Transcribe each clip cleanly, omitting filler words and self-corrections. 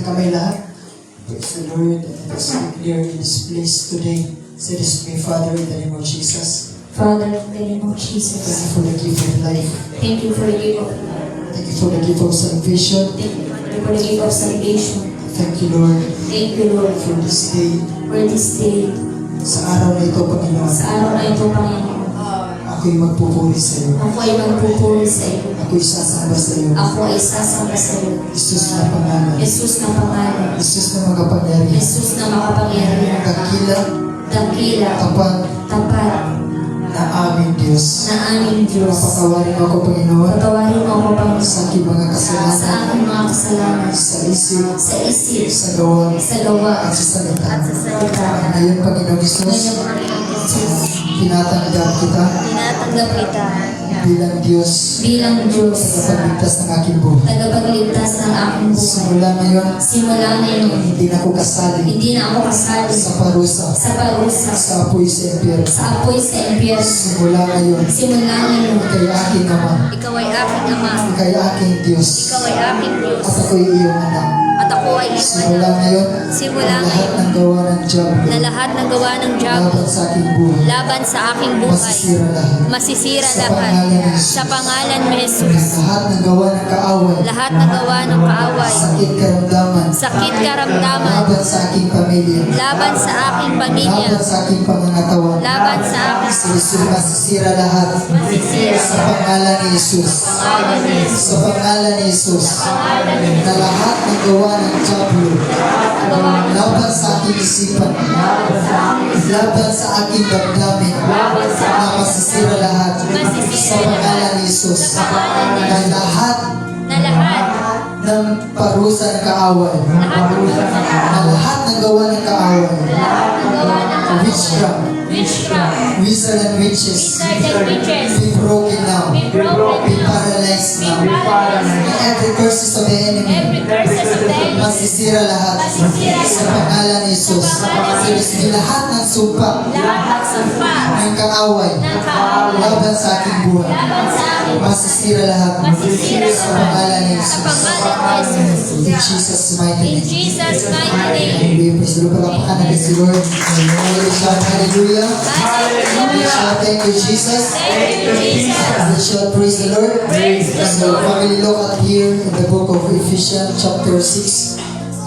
kamay lahat. Praise the Lord. Let us declare in this place today. Say this to me, Father, in the name of Jesus. Father, in the name of Thank Jesus, you for the gift of life. thank you for the gift of life. Thank you for the gift of salvation. Thank you for the gift of salvation. Thank you, Lord, Thank you, Lord, for this day. for this day. Sa araw na ito, Panginoon, Sa araw na ito, Panginoon, ako'y magpupuri sa iyo. ako ay magpupuri sa iyo. Ako'y sasamba sa iyo. Ako ay sasamba sa iyo. Jesus na pangalan. Jesus na pangalan. Jesus na magapangyarihan. Jesus na makapangyarihan. Dakila, Dakila, tapat tapat, na aming Diyos. na aming Diyos. Papatawarin mo ako, Panginoon, Patawarin mo ako, Panginoon, sa aking mga sa kasalanan, aking mga kasalanan, sa isip, sa isip, sa gawa, sa gawa, at sa salita. at sa salita. Ngayon, Panginoon Jesus, Ngayon, Panginoon Jesus, tinatanggap kita tinatanggap kita bilang Diyos, bilang Diyos, tagapagligtas ng aking buhay. tagapagligtas ng aking buhay. Simula ngayon, Simula ngayon, hindi na ako kasali hindi na ako kasali sa parusa, sa parusa, sa apoy sa impyerno. sa apoy sa impyerno. Simula ngayon, Simula ngayon, ikay aking Ama, ikaw ay aking Ama, ikay aking Diyos, ikaw ay aking Diyos, at ako'y iyong anak. at ako ay iyong Simula anak. ngayon, Simula ang lahat ngayon, ng gawa ng diablo na lahat ng gawa ng diablo laban sa aking buhay, laban sa aking buhay, masisira lahat. masisira Sa lahat. pangalan ni Jesus. Sa pangalan ni Jesus, Lahat ng gawa ng kaaway, lahat ng gawa ng kaaway, sakit karamdaman, sakit karamdaman, laban sa aking pamilya, laban sa aking pamilya, laban sa aking pangangatawan, laban sa aking masisira lahat. masisira. Sa pangalan ni Jesus. Sa pangalan ni Jesus. Na lahat ng gawa ng diablo laban sa aking isipan, laban sa aking damdamin, na masisira lahat. Sa pangalan ni Jesus. Na lahat Na lahat ng parusa ng kaaway, na lahat ng gawa ng kaaway, ng gawa ng witchcraft, witchcraft, wizard and witches, wizards and witches, be broken now, be broken be now, paralyzed be now. paralyzed. Every curses of the enemy, Every curses of the enemy, masisira lahat. masisira Sa lahat. pangalan ni Jesus. Sa pangalan ni Jesus. Sa lahat ng sumpa Lahat ng sumpa ng kaaway, ng kaaway, laban sa aking buhay, laban sa akin, masisira lahat. masisira Sa lahat. pangalan ni Sa Jesus. pangalan ni Jesus. In Jesus' mighty In name. Jesus' mighty name. Hallelujah. Praise the Lord. Palakpakan natin si Lord. Hallelujah. Hallelujah. Hallelujah. Thank you, Jesus. Thank you, Jesus. We shall praise the Lord. Praise the So, Lord. family, look at here in the book of Ephesians chapter 6,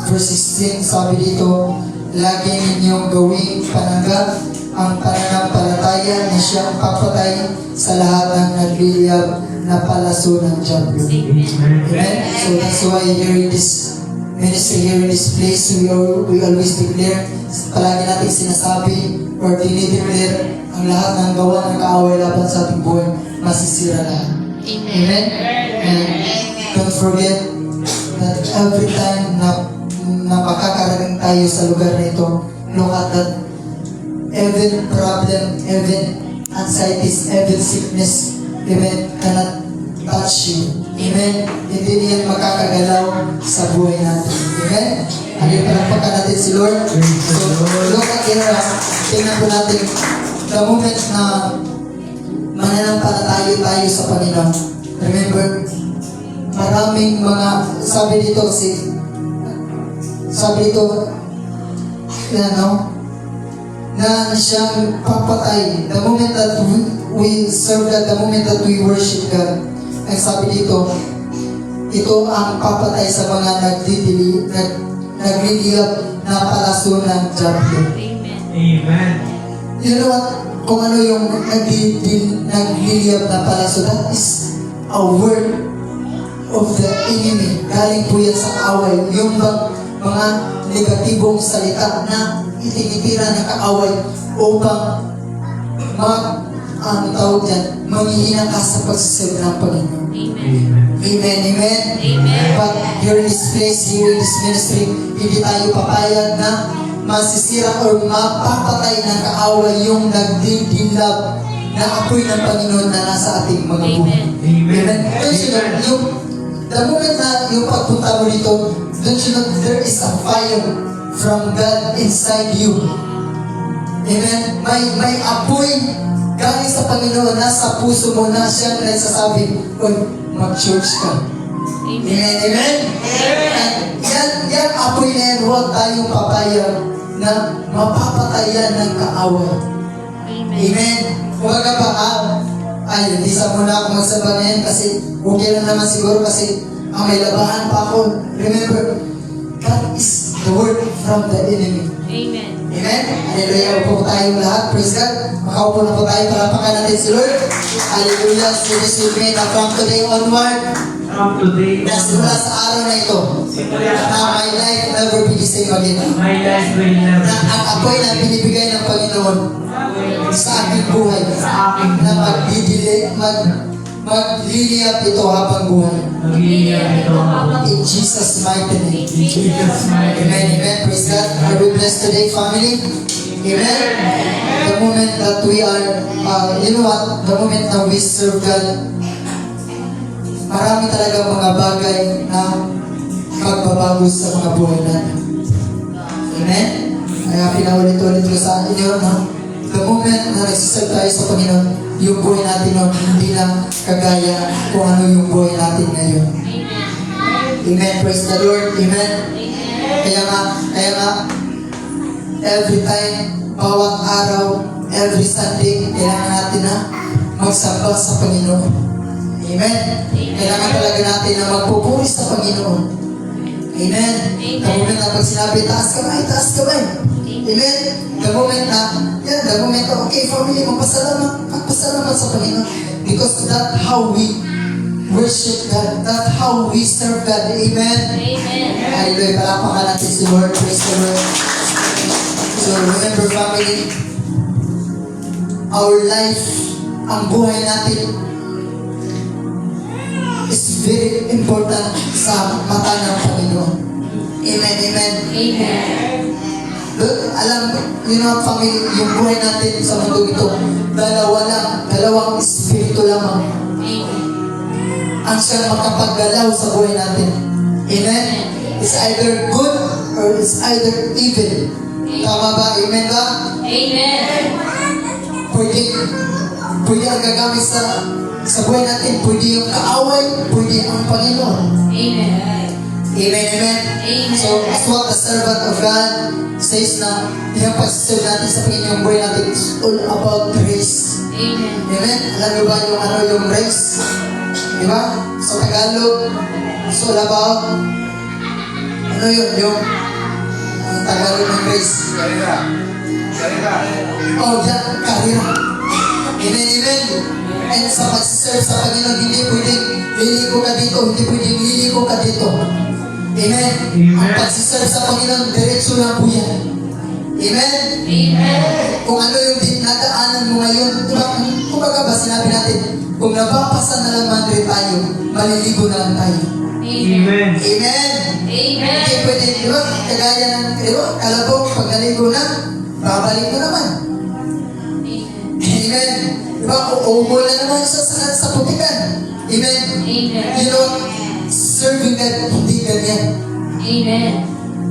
verse 16. Sabi dito, lagi ninyong gawing pananggat ang pananampalataya na siyang papatay sa lahat ng nagliliyab na palaso ng diablo. Amen? So that's why here in this ministry, here in this place, we always declare, palagi natin sinasabi or dinideclare ang lahat ng gawa ng kaaway laban sa ating buhay, masisira lahat. Amen? And don't forget that every time na makakarating tayo sa lugar na ito, look at that even problem, even anxieties, even sickness, even cannot touch you. Amen? Hindi niyan makakagalaw sa buhay natin. Amen? Alin palakpakan natin si Lord. So, look at here, tingnan po natin the moment na mananampalataya tayo sa Panginoon. Remember, maraming mga, sabi dito, na siyang papatay. The moment that we serve God, the moment that we worship God, ang sabi dito, ito ang papatay sa mga nagliliyab na palaso ng diablo. Amen. You know what? Kung ano yung nagliliyab na palaso, that is a word of the enemy. Galing po yan sa kaaway. Yung mga negatibong salita na itinitira ng kaaway upang manghihina ka sa pagsisave ng Panginoon. Amen. Amen, amen. Amen. But here in this place, here in this ministry, hindi tayo papayag na masisira or mapapatay ng kaaway yung nagdidilab na apoy ng Panginoon na nasa ating mga buhay. Amen. Don't you know, the moment na yung pagpunta mo dito, don't you know, there is a fire from God inside you. Amen. May apoy galing sa Panginoon, nasa puso mo na siyang nagsasabi, oy, mag-church ka. Amen, amen? At yan apoy na yan, huwag tayong papayag na mapapatayan ng kaaway. Amen. Kumbaga ba, ay, hindi sa muna ako magsaba ngayon kasi okay lang naman siguro kasi may labahan pa ako. Remember, God is the word from the enemy. Amen. Amen? Hallelujah. Upo po tayong lahat. Praise God. Makaupo na po tayo. Palapakan natin si Lord. Hallelujah. So this will be na from today onward. From today, Na simula sa araw na ito, na my life never be the same again. my life will never Na ang apoy na binibigay ng Panginoon sa aking buhay na magliliyap ito habang buhay. magliliyap ito. In Jesus' mighty name. In Jesus' mighty Amen, name. amen. Praise God. Are we blessed today, family? Amen. The moment that we are, you know what? The moment that we serve God, marami talaga mga bagay na magbabago sa mga buhay natin. Amen? Kaya pinaulit-ulit ko sa inyo, no? The moment na nagsiserve tayo sa Panginoon, yung buhay natin nun, hindi na kagaya kung ano yung buhay natin ngayon. Amen. Praise the Lord. Amen. Kaya nga, every time, bawat araw, every Sunday, kailangan natin na magsamba sa Panginoon. Amen. Kailangan talaga natin na magpupuri sa Panginoon. Amen. The moment na pag sinabi, taas kamay, taas kamay. Amen. The moment na, okay, family, magpasalamat sa Panginoon. Because that's how we worship God. That's how we serve God. Amen. Amen. Hallelujah. Palapakan natin si Lord. Praise the Lord. So remember, family, our life, ang buhay natin, is very important sa mata ng Panginoon. Amen, amen. Amen. Look, you know, family, yung buhay natin sa mundo ito, dalawang espiritu lamang ang siyang makapaggalaw sa buhay natin. Amen? It's either good or it's either evil. Tama ba? Amen ba? Amen. Pwede ang gagamit sa buhay natin. Pwede yung kaaway, pwede ang Panginoon. Amen. Amen, amen. Amen. So, as what the servant of God says na yung pag-serve natin sa Panginoon buhay natin is all about grace. Amen. Amen? Alam niyo ba yung grace? Di ba? Sa Tagalog, it's all about yung Tagalog ng grace. Oh, yan, karira. Amen, amen. And sa pag-serve sa Panginoon, hindi pwedeng liliko ka dito, hindi pwedeng liliko ka dito. Amen. Ang pag-serve sa Panginoon, diretso lang po yan. Amen. Amen. Kung ano yung dinadaanan mo ngayon, diba, kumbaga ba sinabi natin, kung nabapasa na lang man rin tayo, maliligo na lang tayo. Amen. Amen. Amen. Hindi pwede, diba, kagaya ng, kalabog, pag naligo na, babalik na naman. Amen. Diba, umulan naman siya sa putikan. Amen. Amen. You know, serving God, hindi ganyan. Amen.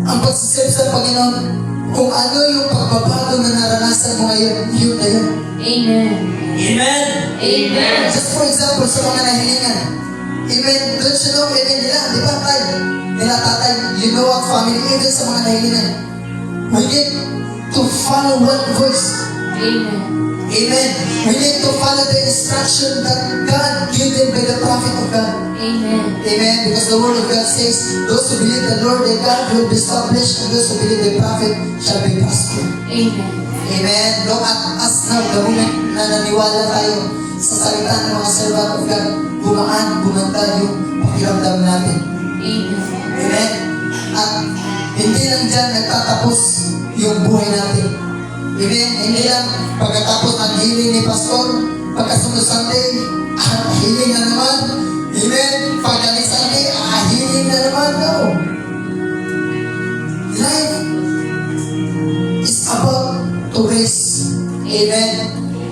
Ang pagsiserve sa Panginoon, kung ano yung pagbabago na naranasan mo ngayon, yun na yun. Amen. Amen. Amen. Just for example, sa mga nahilingan. Amen. Don't you know, amen nila, di ba tayo? Nila tatay, you know what, family, even sa mga nahilingan. We need to follow one voice. Amen. Amen. We need to follow the instruction that God gave them by the prophet of God. Amen. Amen. Because the word of God says, those who believe the Lord their God will be established, and those who believe the prophet shall be prospered. Amen. Amen. Look at us now, the moment na naniwala tayo sa salita ng mga servant of God, gumanda yung pakiramdam natin. Amen. Amen. At hindi lang dyan nagtatapos yung buhay natin. Amen. Hindi lang pagkatapos ng healing ni Pastor, pagkasunod Sunday, healing na naman. Amen. Pagdating Sunday, healing na naman. No. Life is about to rest. Amen.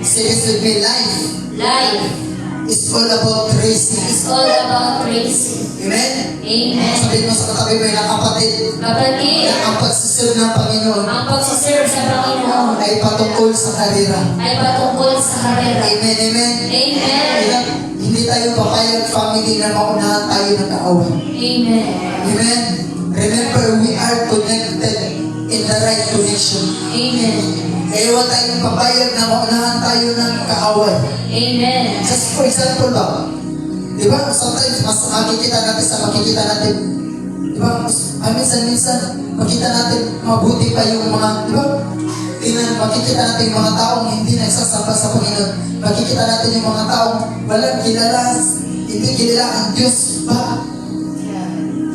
Say this with me, life Life is all about racing. It's all about raising. Amen? Amen. Sabihin mo sa katabi mo na kapatid, Kapatid, na ang pagsiserve ng Panginoon ang pagsiserve sa Panginoon ay patungkol sa karera. ay patungkol sa karera. Amen, amen. Amen. Hindi tayo papayag family na maunahan tayo ng kaaway. Amen. Amen. Remember, we are connected in the right connection. Amen. Kaya huwag tayong papayag na maunahan tayo ng kaaway. Amen. Just for example ba, di ba, sometimes mas makikita natin sa makikita natin, di ba, minsan makita natin mabuti pa yung mga, di ba, tingnan, makikita natin yung mga taong hindi nagsasamba sa Panginoon. Makikita natin yung mga taong walang kilala, hindi kilala ang Diyos ba?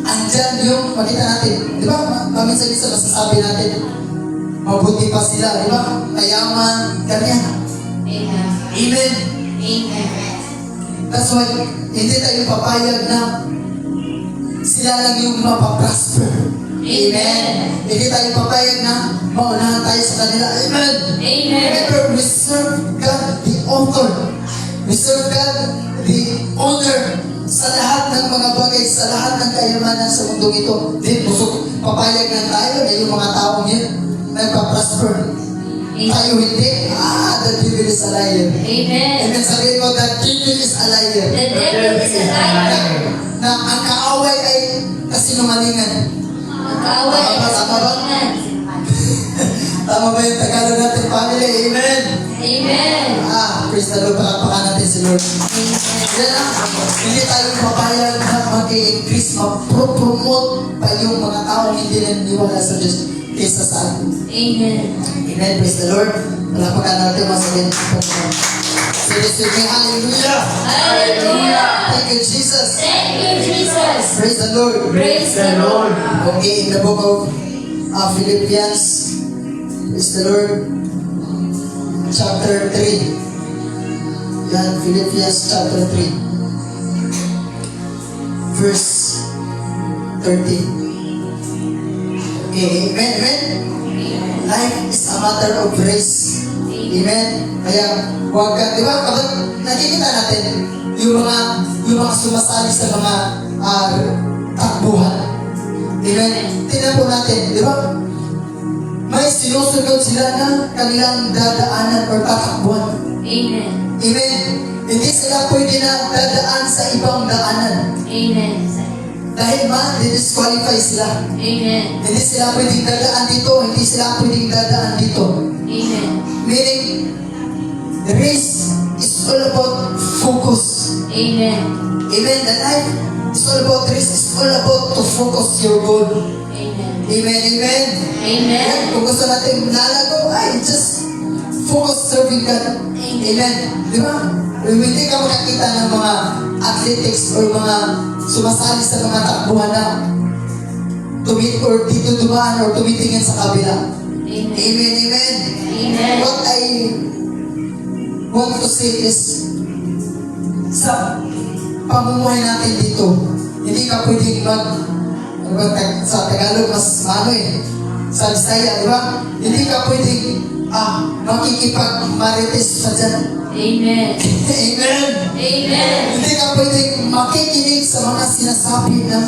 Andyan yung makita natin, di ba, minsan-minsan masasabi natin, mabuti pa sila, di ba, mayaman, ganyan. Amen. Amen. Amen. That's why, hindi tayo papayag na sila lang yung mapaprosper. Amen. Hindi tayo papayag na maunahan tayo sa kanila. Amen. Amen. Remember, we serve God, the author. We serve God, the owner sa lahat ng mga bagay, sa lahat ng kayamanan sa mundong ito. Di busog, papayag lang tayo na yung mga taong yun nagpa-prosper. Tayo hindi, the devil is a liar. Amen. Amen. Sabihin mo, the devil is a liar. The devil is a liar. Na ang kaaway ay kasinungalingan. Ang kaaway ay kasinungalingan. Tama ba yung Tagalog natin, family? Amen. Amen. Praise the Lord. Palakpakan natin si Lord. Yan lang. Hindi tayo papayag na mag-increase, mag-promote pa yung mga taong hindi naniniwala sa Diyos kaysa sa atin. Amen. Amen. Praise the Lord. Palakpakan natin mga sabihin. Say this with me. Hallelujah. Hallelujah. Thank you, Jesus. Thank you, Jesus. Praise the Lord. Praise the Lord. Okay, in the book of Philippians, praise the Lord, chapter 3. Yan, Philippians chapter 3, verse 13. Okay, amen, amen. Life is a matter of race. Amen. Kaya, huwag ka, di ba, kapag nakikita natin yung mga sumasali sa mga takbuhan. Amen. Tingnan po natin, di ba? May sinusunod sila ng kanilang dadaanan o tatakbuhan. Amen. Amen. Hindi sila pwede na dadaan sa ibang daanan. Amen. Dahil disqualify sila. Amen. Hindi sila pwedeng dadaan dito, hindi sila pwedeng dadaan dito. Amen. Meaning, the race is all about focus. Amen. Amen. The life is all about race, is all about to focus your goal. Amen. Amen, amen. Amen. Kung gusto natin lalago, just focus serving God. Amen. Di ba? Hindi ka makakita ng mga athletics or mga sumasali sa mga takbuhan na or dito dumaan or tumitingin sa kabila. Amen. Amen, amen. Amen. What I want to say is, sa pamumuhay natin dito, hindi ka pwedeng sa Tagalog mas sa Bisaya, di ba? Hindi ka pwedeng makikipag-marites sa dyan. Amen. Amen. Amen. Hindi ka pwedeng makikinig sa mga sinasabi ng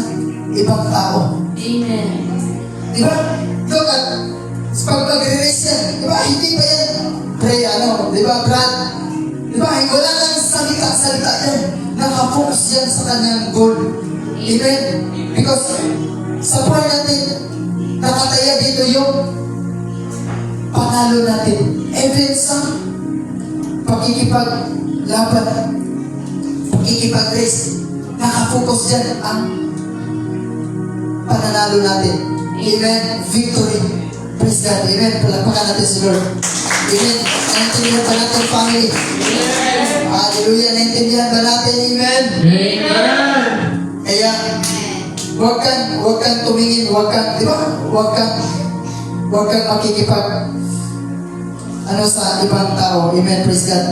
ibang tao. Amen. Di ba? Look at, pag mag-release yan, di ba? Hindi pa yan, di ba, Brad? Di ba? Wala lang salita yan. Nakapokus yan sa kanyang goal. Amen? Because sa buhay natin, nakataya dito yung panalo natin. Even sa pakikipaglaban, pakikipag-race, nakapokus dyan ang pananalo natin. Amen. Victory. Praise God. Amen. Palakpakan natin si Lord. Amen. Naintindihan ba natin, family? Hallelujah. Naintindihan ba natin? Amen. Amen. Kaya, huwag kang tumingin, di ba? Huwag kang makikipag, sa ibang tao. Amen. Praise God.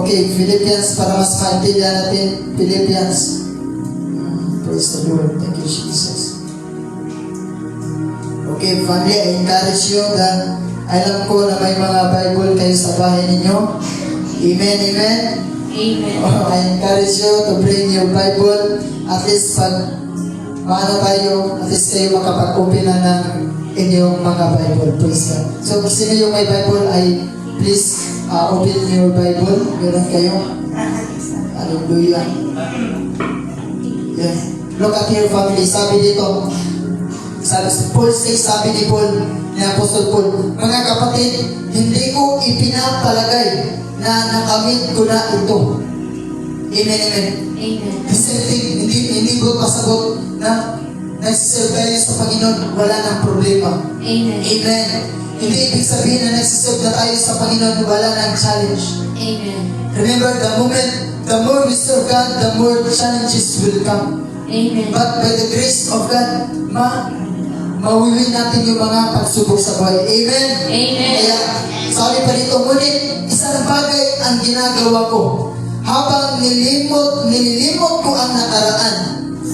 Okay, Philippians, para mas maintindihan natin, Philippians. Praise the Lord. Thank you, Jesus. Okay, family, I encourage you that alam ko na may mga Bible kayo sa bahay ninyo. Amen, amen. Amen. I encourage you to bring your Bible. At least pag maano tayo, at least kayo makapag-open na ng inyong mga Bible. Praise God. So kung sino yung may Bible ay please open your Bible. Meron kayo. Hallelujah. Yeah. Look at your family. Sabi dito, sabi ni Paul, ni Apostol Paul, mga kapatid, hindi ko ipinapalagay na nakamit ko na ito. Amen, amen. Amen. The same thing, hindi ko pasagot na nagsiserve tayo sa Panginoon, wala nang problema. Amen. Amen. Hindi ibig sabihin na nagsiserve na tayo sa Panginoon, wala nang challenge. Amen. Remember, the more we serve God, the more challenges will come. Amen. But by the grace of God, mawiwin natin yung mga pagsubok sa buhay. Amen? Amen. Kaya, sabi pa dito, ngunit isang bagay ang ginagawa ko. Habang nililimot ko ang nakaraan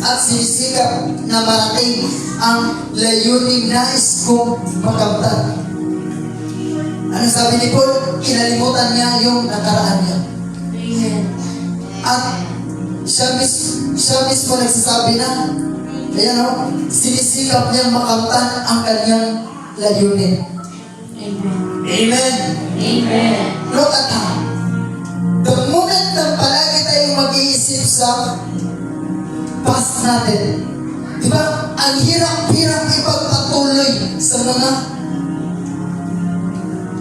at sinisikap na marating ang layuning nais kong makamtan. Ano sabi ni Paul? Kinalimutan niya yung nakaraan niya. Amen. At siya mismo nagsasabi na, ayan o, sinisikap niyang makamtan ang kanyang layunin. Amen. Amen. Amen. Look at how. The moment na palagi tayong mag-iisip sa past natin, di ba, ang hirap-hirap ipagpatuloy sa mga,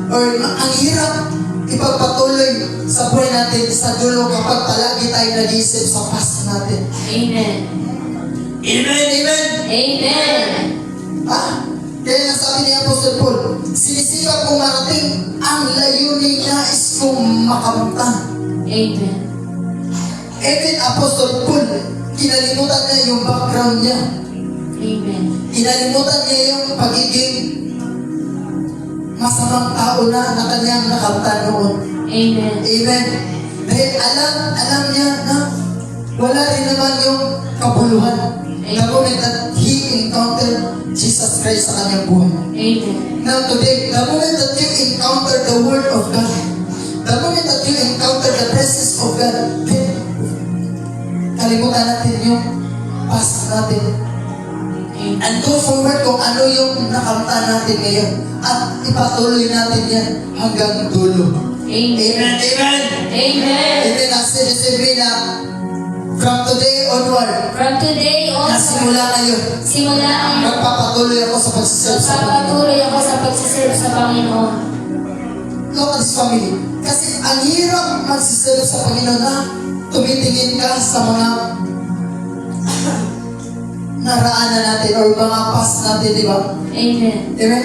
or ang hirap ipagpatuloy sa buhay natin sa dulo kapag palagi tayo nag-iisip sa past natin. Amen. Amen, amen. Amen. Kaya nga sabi ni Apostol Paul, sinisikap kong marating ang layunin nais kong makamtan. Amen. Even Apostol Paul, kinalimutan niya yung background niya. Amen. Kinalimutan niya yung pagiging masamang tao na kanyang nakamtan noon. Amen. Amen. Dahil alam niya na wala rin naman yung kabuluhan. The moment that he encountered Jesus Christ sa kanyang buhay. Amen. Now today, the moment that you encounter the Word of God, the moment that you encounter the presence of God, then kalimutan natin yung past natin. Amen. And go forward kung ano yung nakamtan natin ngayon. At ipatuloy natin yan hanggang dulo. Amen. Amen, amen. Amen. Amen. Ang sinasabi na from today onward, From today on, na simula ngayon, simula ang magpapatuloy ako sa pagsiserve sa Panginoon. magpapatuloy ako sa pagsiserve sa Panginoon. Look at this family. Kasi ang hirap magsiserve sa Panginoon na tumitingin ka sa mga naraanan natin or mga past natin, di ba? Amen. Amen?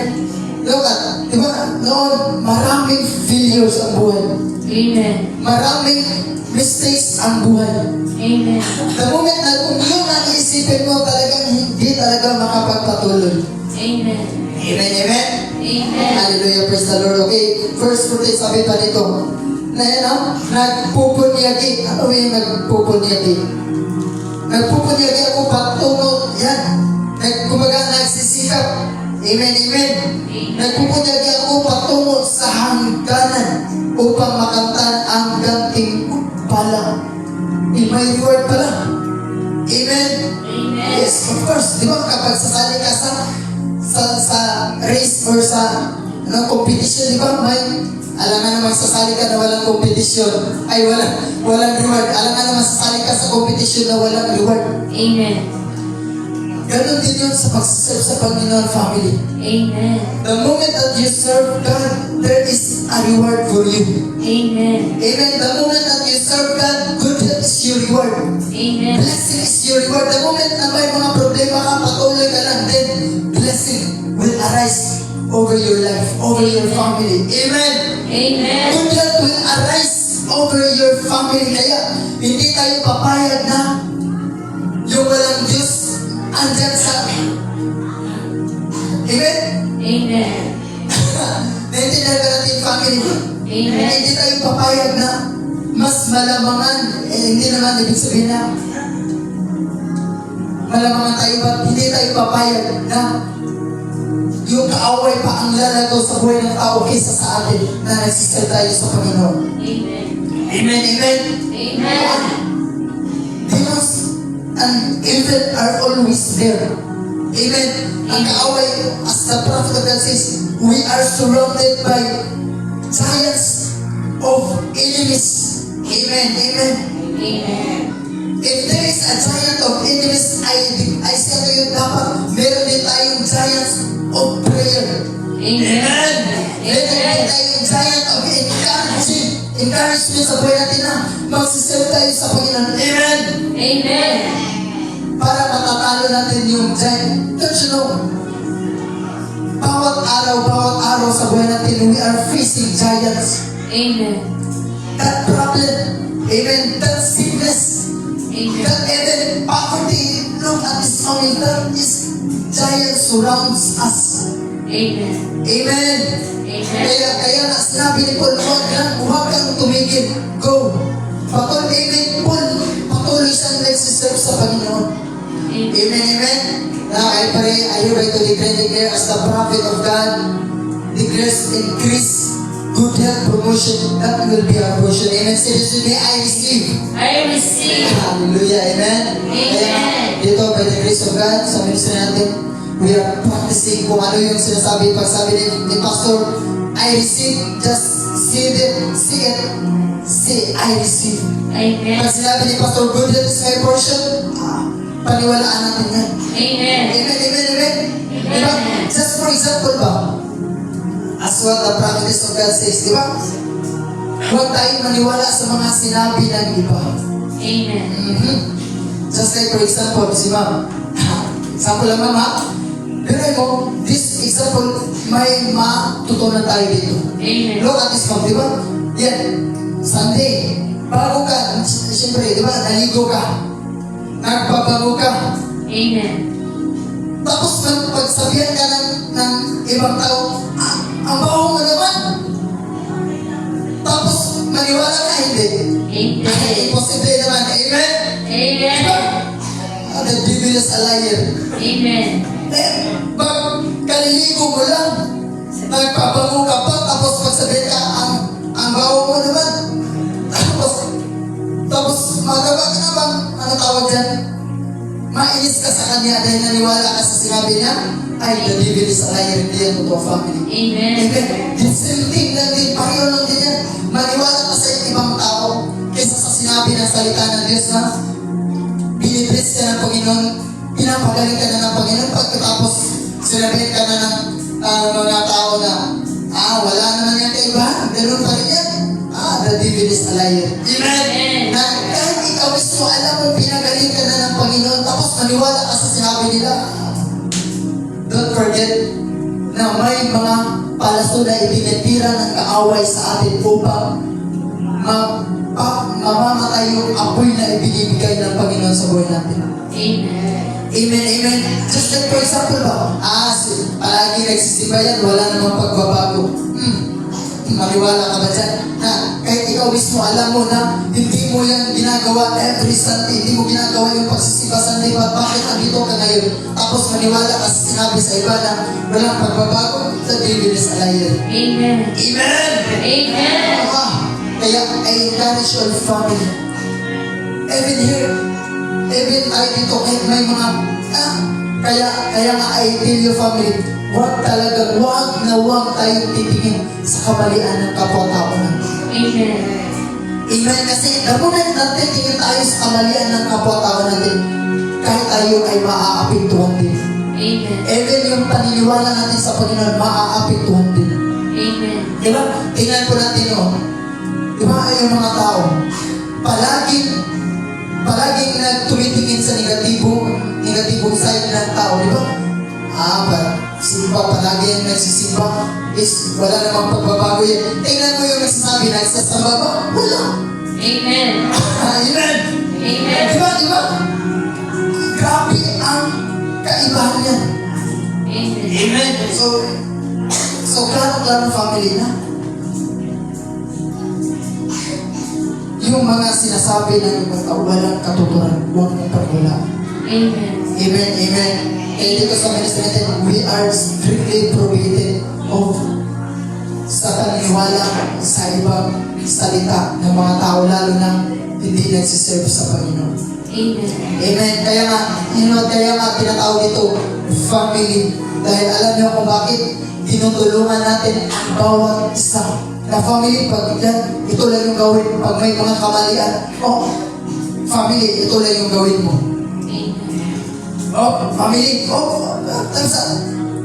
Look at, di ba, noon maraming failures ang buhay. Amen. Maraming mistakes ang buhay. Amen. The moment na kung yun ang isipin mo, talagang hindi talaga makapagpatuloy. Amen. Amen, amen? Amen. Hallelujah, praise the Lord. Okay, first fruit, sabi pa dito, na yan nagpupunyagi. Ano yung nagpupunyagi? Nagpupunyagi ako patungo, yan. Kumbaga, nagsisikap. Amen, amen. Nagpupunyagi ako patungo sa hangganan upang makamtan ang gantimpala. May reward pala. Amen. Amen. Yes, of course. Di ba kapag sasali ka sa race or sa competition, di ba may alangan naman sasali ka na walang competition, ay walang reward. Alangan naman sasali ka sa competition na walang reward. Amen. Ganon din yun sa pagsiserve sa Panginoon family. Amen. The moment that you serve God, there is a reward for you. Amen. Amen. The moment that you serve God, goodness is your reward. Amen. Blessing is your reward. The moment na may mga problema ka, patuloy ka lang, then blessing will arise over your life, over your family. Amen. Amen. Good health will arise over your family. Kaya hindi tayo papayag na yung walang Diyos andyan sa... Amen? Amen. Naintindihan ka natin family. Amen. Hindi tayo papayag na mas malamangan. Hindi naman ibig sabihin na malamangan tayo, but hindi tayo papayag na yung kaaway pa ang lalago sa buhay ng tao kaysa sa atin na nagsisel tayo sa Panginoon. Amen. Amen, amen. Amen. Demons and evil are always there. Amen. Ang kaaway, as the prophet of God says, we are surrounded by giants of enemies. Amen, amen. Amen. If there is a giant of enemies, I say to you, dapat meron din tayong giants of prayer. Amen. Meron din tayong giant of encouragement sa buhay natin na magsiserve tayo sa Panginoon. Amen. Amen. Para matatalo natin yung giant. Don't you know? Bawat araw sa buhay natin, we are facing giants. Amen. That problem, amen, that sickness, Amen. that even poverty, look at this only, that is giant surrounds us. Amen. Amen. Amen. Kaya nga sinabi ni Paul, huwag kang tumigil. Go. Patuloy, amen, Paul, patuloy siyang nagsiserve sa Panginoon. Amen. Amen, amen. Now I pray, I hereby to declare as the prophet of God, declares increase, good health, promotion, that will be our portion. Amen. Say this with me, I receive. I receive. Hallelujah, amen. Amen. Kaya dito, by the grace of God, sa ministry natin, we are practicing kung ano yung sinasabi, pagsabi ni Pastor, I receive, just say it, say, I receive. Amen. Pag sinabi ni Pastor, good health is my portion, paniwalaan natin yan. Amen. Amen, amen, amen. Diba? Just for example ba, as what the prophetess of God says, diba? Huwag tayong maniwala sa mga sinabi ng iba. Amen. Just like for example, si ma'am. Example lang ma'am ha. Pero mo, this example, may matutunan tayo dito. Amen. Look at this ma'am, diba? Yan, Sunday, bago ka, siyempre, diba, naligo ka. Nagbabago ka. Amen. Tapos pagsabihan ka ng ibang tao, ang baho mo naman. Tapos maniwala ka, hindi. Amen. Imposible naman. Amen? Amen. Diba? The devil is a liar. Amen. Kaliligo mo lang, nagpabango ka pa, tapos pagsabihan ka, ang baho mo naman. Tapos magawa ka na bang, ano tawag dyan? Mainis ka sa kanya dahil naniwala ka sa sinabi niya, ay, the devil is a liar, hindi yan totoo family. Amen. Amen. The same thing lang din, pareho lang din yan. Maniwala ka sa ibang tao kaysa sa sinabi ng salita ng Diyos na binibless ka ng Panginoon, pinapagaling ka na ng Panginoon, pagkatapos sinabihin ka na ng mga tao na, wala naman yan kaibahan, ganun pa rin yan. The devil is a liar. Amen. Na kahit ikaw mismo alam mo pinagaling ka na ng Panginoon, tapos maniwala ka sa sinabi nila, don't forget na may mga palaso na itinitira ng kaaway sa atin upang mamamatay yung apoy na ibinibigay ng Panginoon sa buhay natin. Amen. Amen, amen. Just like for example ba, palagi nagsisimba yan, wala namang pagbabago. Maniwala ka ba dyan? Na kahit ikaw mismo alam mo na hindi mo yan ginagawa every Sunday, hindi mo ginagawa yung pagsisimba Sunday, bakit nandito ka ngayon? Tapos maniwala ka sa sinabi sa iba na walang pagbabago, the devil is a liar. Amen. Amen! Amen. Kaya I encourage your family. Even here, even tayo dito, kahit may mga, kaya nga I tell you family, huwag tayong titingin sa kamalian ng kapwa-tao natin. Amen. Amen. Kasi the moment na titingin tayo sa kamalian ng kapwa-tao natin, kahit tayo ay maaapektuhan din. Amen. Even yung paniniwala natin sa Panginoon, maaapektuhan din. Amen. Diba? Tingnan po natin diba yung mga tao, palaging nagtumitingin sa negatibong side ng tao, diba? Simba, palagi nagsisimba is wala namang pagbabago yan. Tingnan mo yung nagsasabi, nagsasamba ba? Wala. Amen. Amen. Amen. Diba? Grabe ang kaibahan yan. Amen. Amen. So klaro family na. Yung mga sinasabi ng ibang tao, walang katuturan, huwag mong pagwala. Amen. Amen, amen. Kaya dito sa ministry natin, we are strictly prohibited of sa paniniwala sa ibang salita ng mga tao, lalo na hindi nagsiserve sa Panginoon. Amen. Amen. Kaya nga, kaya nga tinatawag ito family. Dahil alam niyo kung bakit tinutulungan natin ang bawat isa. Na family, pag yan, ito lang yung gawin. Pag may mga kamalian, family, ito lang yung gawin mo. Family,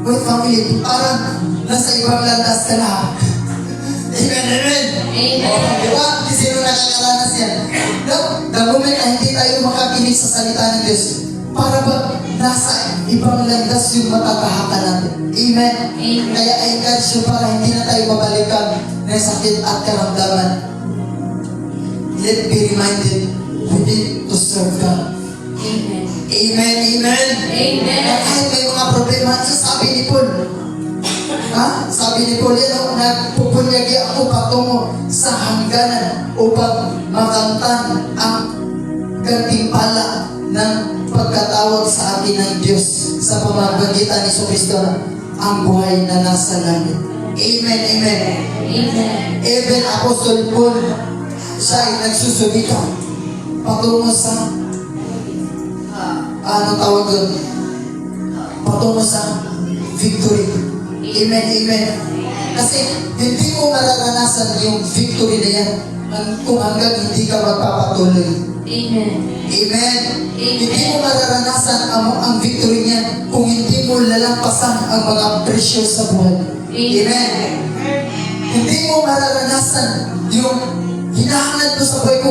wait, family, parang nasa ibang landas ka na. Amen, amen. Amen. Diba? Sino nakakaranas yan? No? The moment na hindi tayo makakinig sa salita ng Diyos, para ba nasa ibang landas yung matatahakan natin? Amen. Amen. Kaya I encourage you para hindi na tayo mabalikan ng sakit at karamdaman. Let be reminded, we need to serve God. Amen. Amen, amen. Amen. At kahit may mga problema, sabi ni Paul, sabi ni Paul, nagpupunyagi ako patungo sa hangganan upang makamtan ang gantimpala ng pagkatawag sa akin ng Diyos sa pamamagitan ni Kristo ang buhay na nasa langit. Amen, amen. Amen. Even Apostle Paul, siya ay nagsusubika patungo sa anong tawag doon? Patungo sa victory. Amen, amen. Kasi hindi mo mararanasan yung victory na yan kung hanggang hindi ka magpapatuloy. Amen. Amen. Hindi mo mararanasan ang victory niyan kung hindi mo lalampasan ang mga pressure sa buhay. Amen. Hindi mo mararanasan yung hinahanap mo sa buhay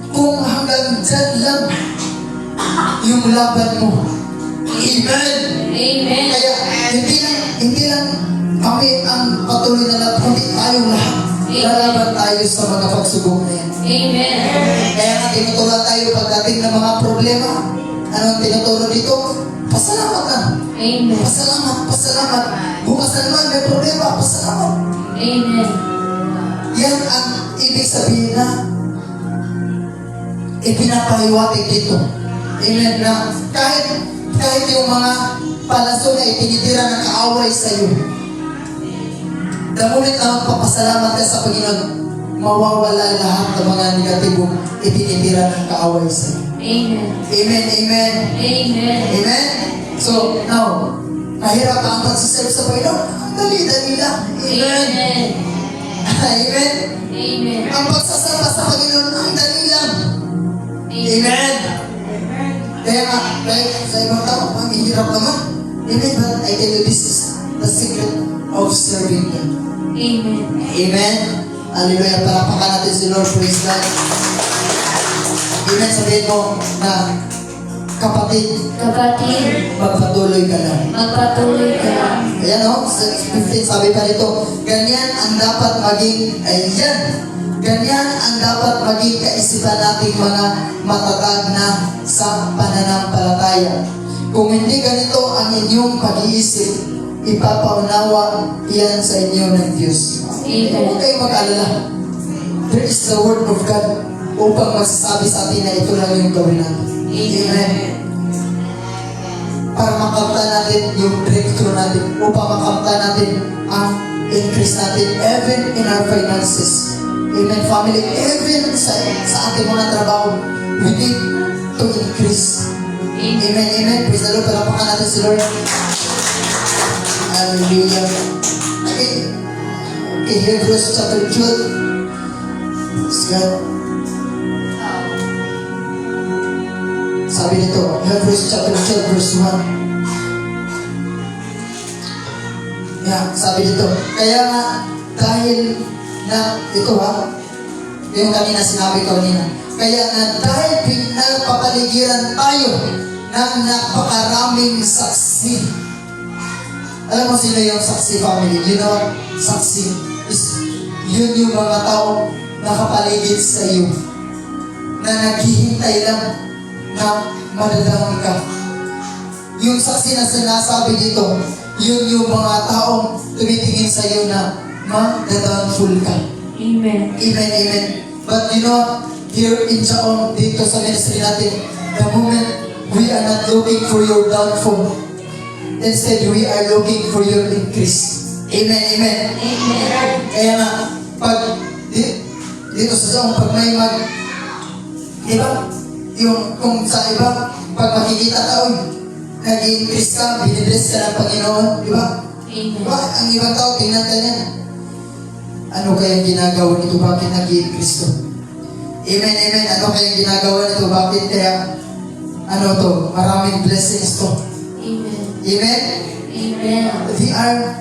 kung hanggang dyan lang yung laban mo. Amen. Amen. Kaya hindi lang kami ang patuloy na laban, kundi tayong lahat. Lalaban tayo sa mga pagsubok na yan. Amen. Kaya nga tinuturuan tayo pagdating ng mga problema. Anong tinuturo dito? Pasalamat lang. Amen. Pasalamat, pasalamat. Bukas na naman may problema, pasalamat. Amen. Yan ang ibig sabihin na ipinapahiwatig dito. Amen. Na kahit yung mga palaso na itinitira ng kaaway sa iyo, the moment na magpapasalamat ka sa Panginoon, mawawala lahat ng mga negatibong itinitira ng kaaway sa iyo. Amen. Amen, amen. Amen. Amen? So, now, kahirap ang pagsiserve sa Panginoon. Ang dali-dali lang. Amen. Amen. Amen. Amen. Ang pagsasamba sa Panginoon, ang dali lang. Amen. Kaya nga, kahit sa ibang tao, ang hirap naman. Amen. But I tell you, this is the secret of serving God. Amen. Amen. Hallelujah. Palapakan natin si Lord. Praise God. Amen. Sabihin mo na, kapatid, Kapatid, magpatuloy ka lang. magpatuloy ka lang. Ayan o, 15 sabi pa rito, ganyan ang dapat maging, ganyan ang dapat maging kaisipan nating mga matatag na sa pananampalataya. Kung hindi ganito ang inyong pag-iisip, ipapaunawa iyan sa inyo ng Diyos. Amen. Huwag kayong mag-alala. There is the Word of God upang magsasabi sa atin na ito lang yung gawin natin. Amen. Para makamta natin yung breakthrough natin, upang makamta natin ang increase natin, even in our finances. Amen, family. Even sa ating mga trabaho, we need to increase. Amen, amen. Praise the Lord. Palapakan natin si Lord. Hallelujah. Okay, Hebrews chapter 12. Praise God. Sabi nito, Hebrews chapter 12 verse 1. Yeah, sabi dito, kaya nga, dahil na, ito yung kanina sinabi ko kanina, kaya nga dahil pinapapaligiran tayo ng napakaraming saksi. Alam mo sino yung saksi, family? You know what? Saksi is, yun yung mga tao nakapaligid sa iyo na naghihintay lang na madadamang ka. Yung saksi na sinasabi dito, yun yung mga taong tumitingin sa iyo na madadamful ka. Amen. Amen, amen. But you know, here in Jaon, dito sa ministry natin, the moment we are not looking for your downfall, instead we are looking for your increase. Amen, amen. Amen. Kaya nga, pag dito sa zone, pag may iba, yung kung sa iba, pag makikita ka, nag-i-increase ka, binibless ka ng Panginoon, di ba? Amen. Diba? Ang ibang tao, tingnan ka niya. Ano kaya ginagawa nito? Bakit nag-i-increase to? Amen, amen. Ano kaya ginagawa nito? Bakit kaya, ano to? Maraming blessings to. Amen. Amen? Amen. They are,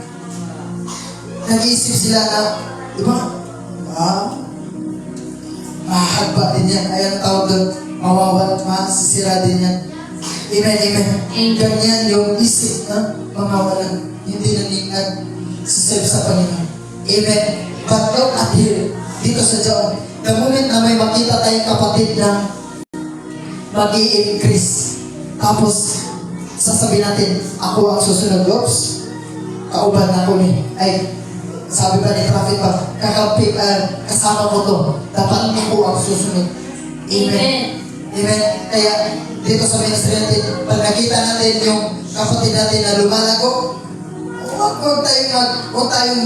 nag-iisip sila na, di ba? Mahagba din yan. Ay, ang tawag doon, mawawat, masisira din yan. Amen, amen. Amen. Ganyan yung isip na mawawalan. Hindi naningad sa Panginoon. Amen. But look at here, dito sa John, the moment na may makita tayong kapatid na mag-i-increase, tapos sasabihin natin, ako ang susunod, Lord, kauban ako ni, ay, sabi ba ni Prophet pa, kakampi, kasama ko to, dapat ako ang susunod. Amen. Amen. Kaya, dito sa ministry natin, pag nakita natin yung kapatid natin na lumalago, huwag tayong huwag tayong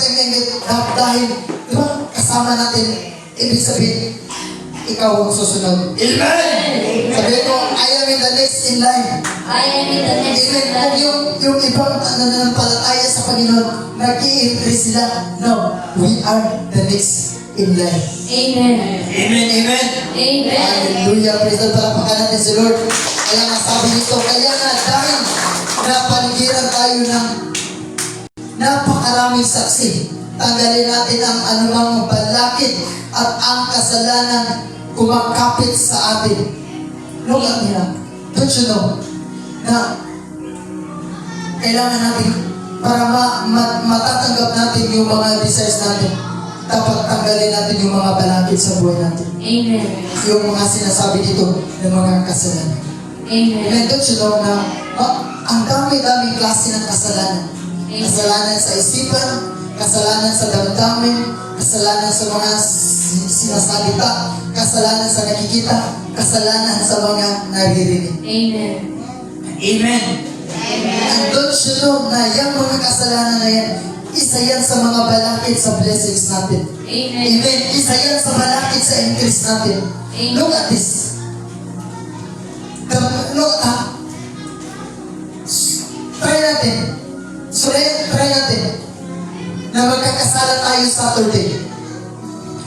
ingit, dahil, di ba, kasama natin, ibig sabihin, ikaw ang susunod. Amen! Sabi ko, I am in the next in line. I am in the next Amen. Kung life. yung ibang nananampalataya sa Panginoon, nag-i-increase sila. No, we are the next in line. Amen. Amen, amen. Amen. Hallelujah. Praise the Lord. Palakpakan natin si Lord. Kaya nga sabi nito, kaya nga dahil napaligiran tayo ng napakaraming saksi, tanggalin natin ang anumang balakid at ang kasalanan kumakapit sa atin. Look at me na. Don't you know na kailangan natin para matatanggap natin yung mga desires natin, dapat tanggalin natin yung mga balakid sa buhay natin. Amen. Yung mga sinasabi dito ng mga kasalanan. Amen. And don't you know na ang dami-daming klase ng kasalanan. Kasalanan sa isipan, kasalanan sa damdamin, kasalanan sa mga sinasalita, kasalanan sa nakikita, kasalanan sa mga naririnig. Amen. Amen. And don't you know na yung mga kasalanan na yan, isa yan sa mga balakid sa blessings natin. Amen. Amen. Isa yan sa balakid sa increase natin. Amen. Look at this. Try natin. So, try natin na magkakasala tayo Saturday.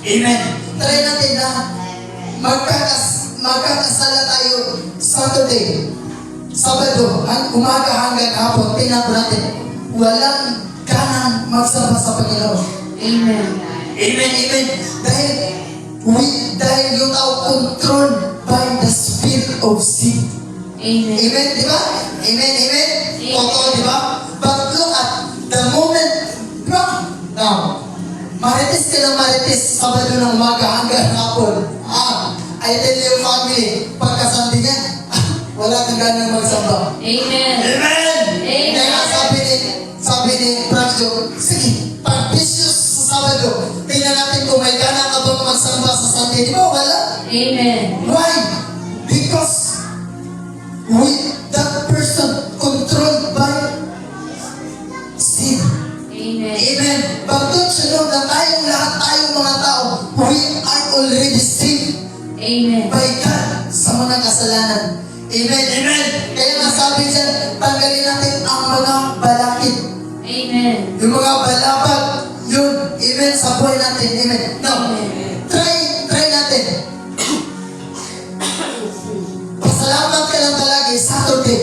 Amen. Try natin na magkakasala tayo Saturday. Sabado, umaga hanggang hapon, tingnan natin. Walang kanang magsamba sa Panginoon. Amen. Amen, amen. Dahil yung tao controlled by the spirit of sin. Amen. Amen, di ba? Amen, amen. Totoo, di ba? But look at the moment, di ba? Now, marites ka ng marites, Sabado ng umaga hanggang hapon. I tell you family, pagkasamdi niya, wala kang ganang magsamba. Amen. Amen! Amen. Kaya sabi ni Franjo, sige, pag vicious sa Sabado, tingnan natin kung may gana ka bang magsamba sa Sunday. Di ba? Wala. Amen. Why? Because that person controlled by sin. Amen. Amen. But don't you know na tayong mga tao, we are already saved Amen. by God sa mga kasalanan. Amen. Amen. Kaya nga sabi dyan, tanggalin natin ang mga balakid. Amen. Yung mga balabag, yun, amen, sa buhay natin. Amen. Now, try natin. Pasalamat ka lang palagi, Saturday.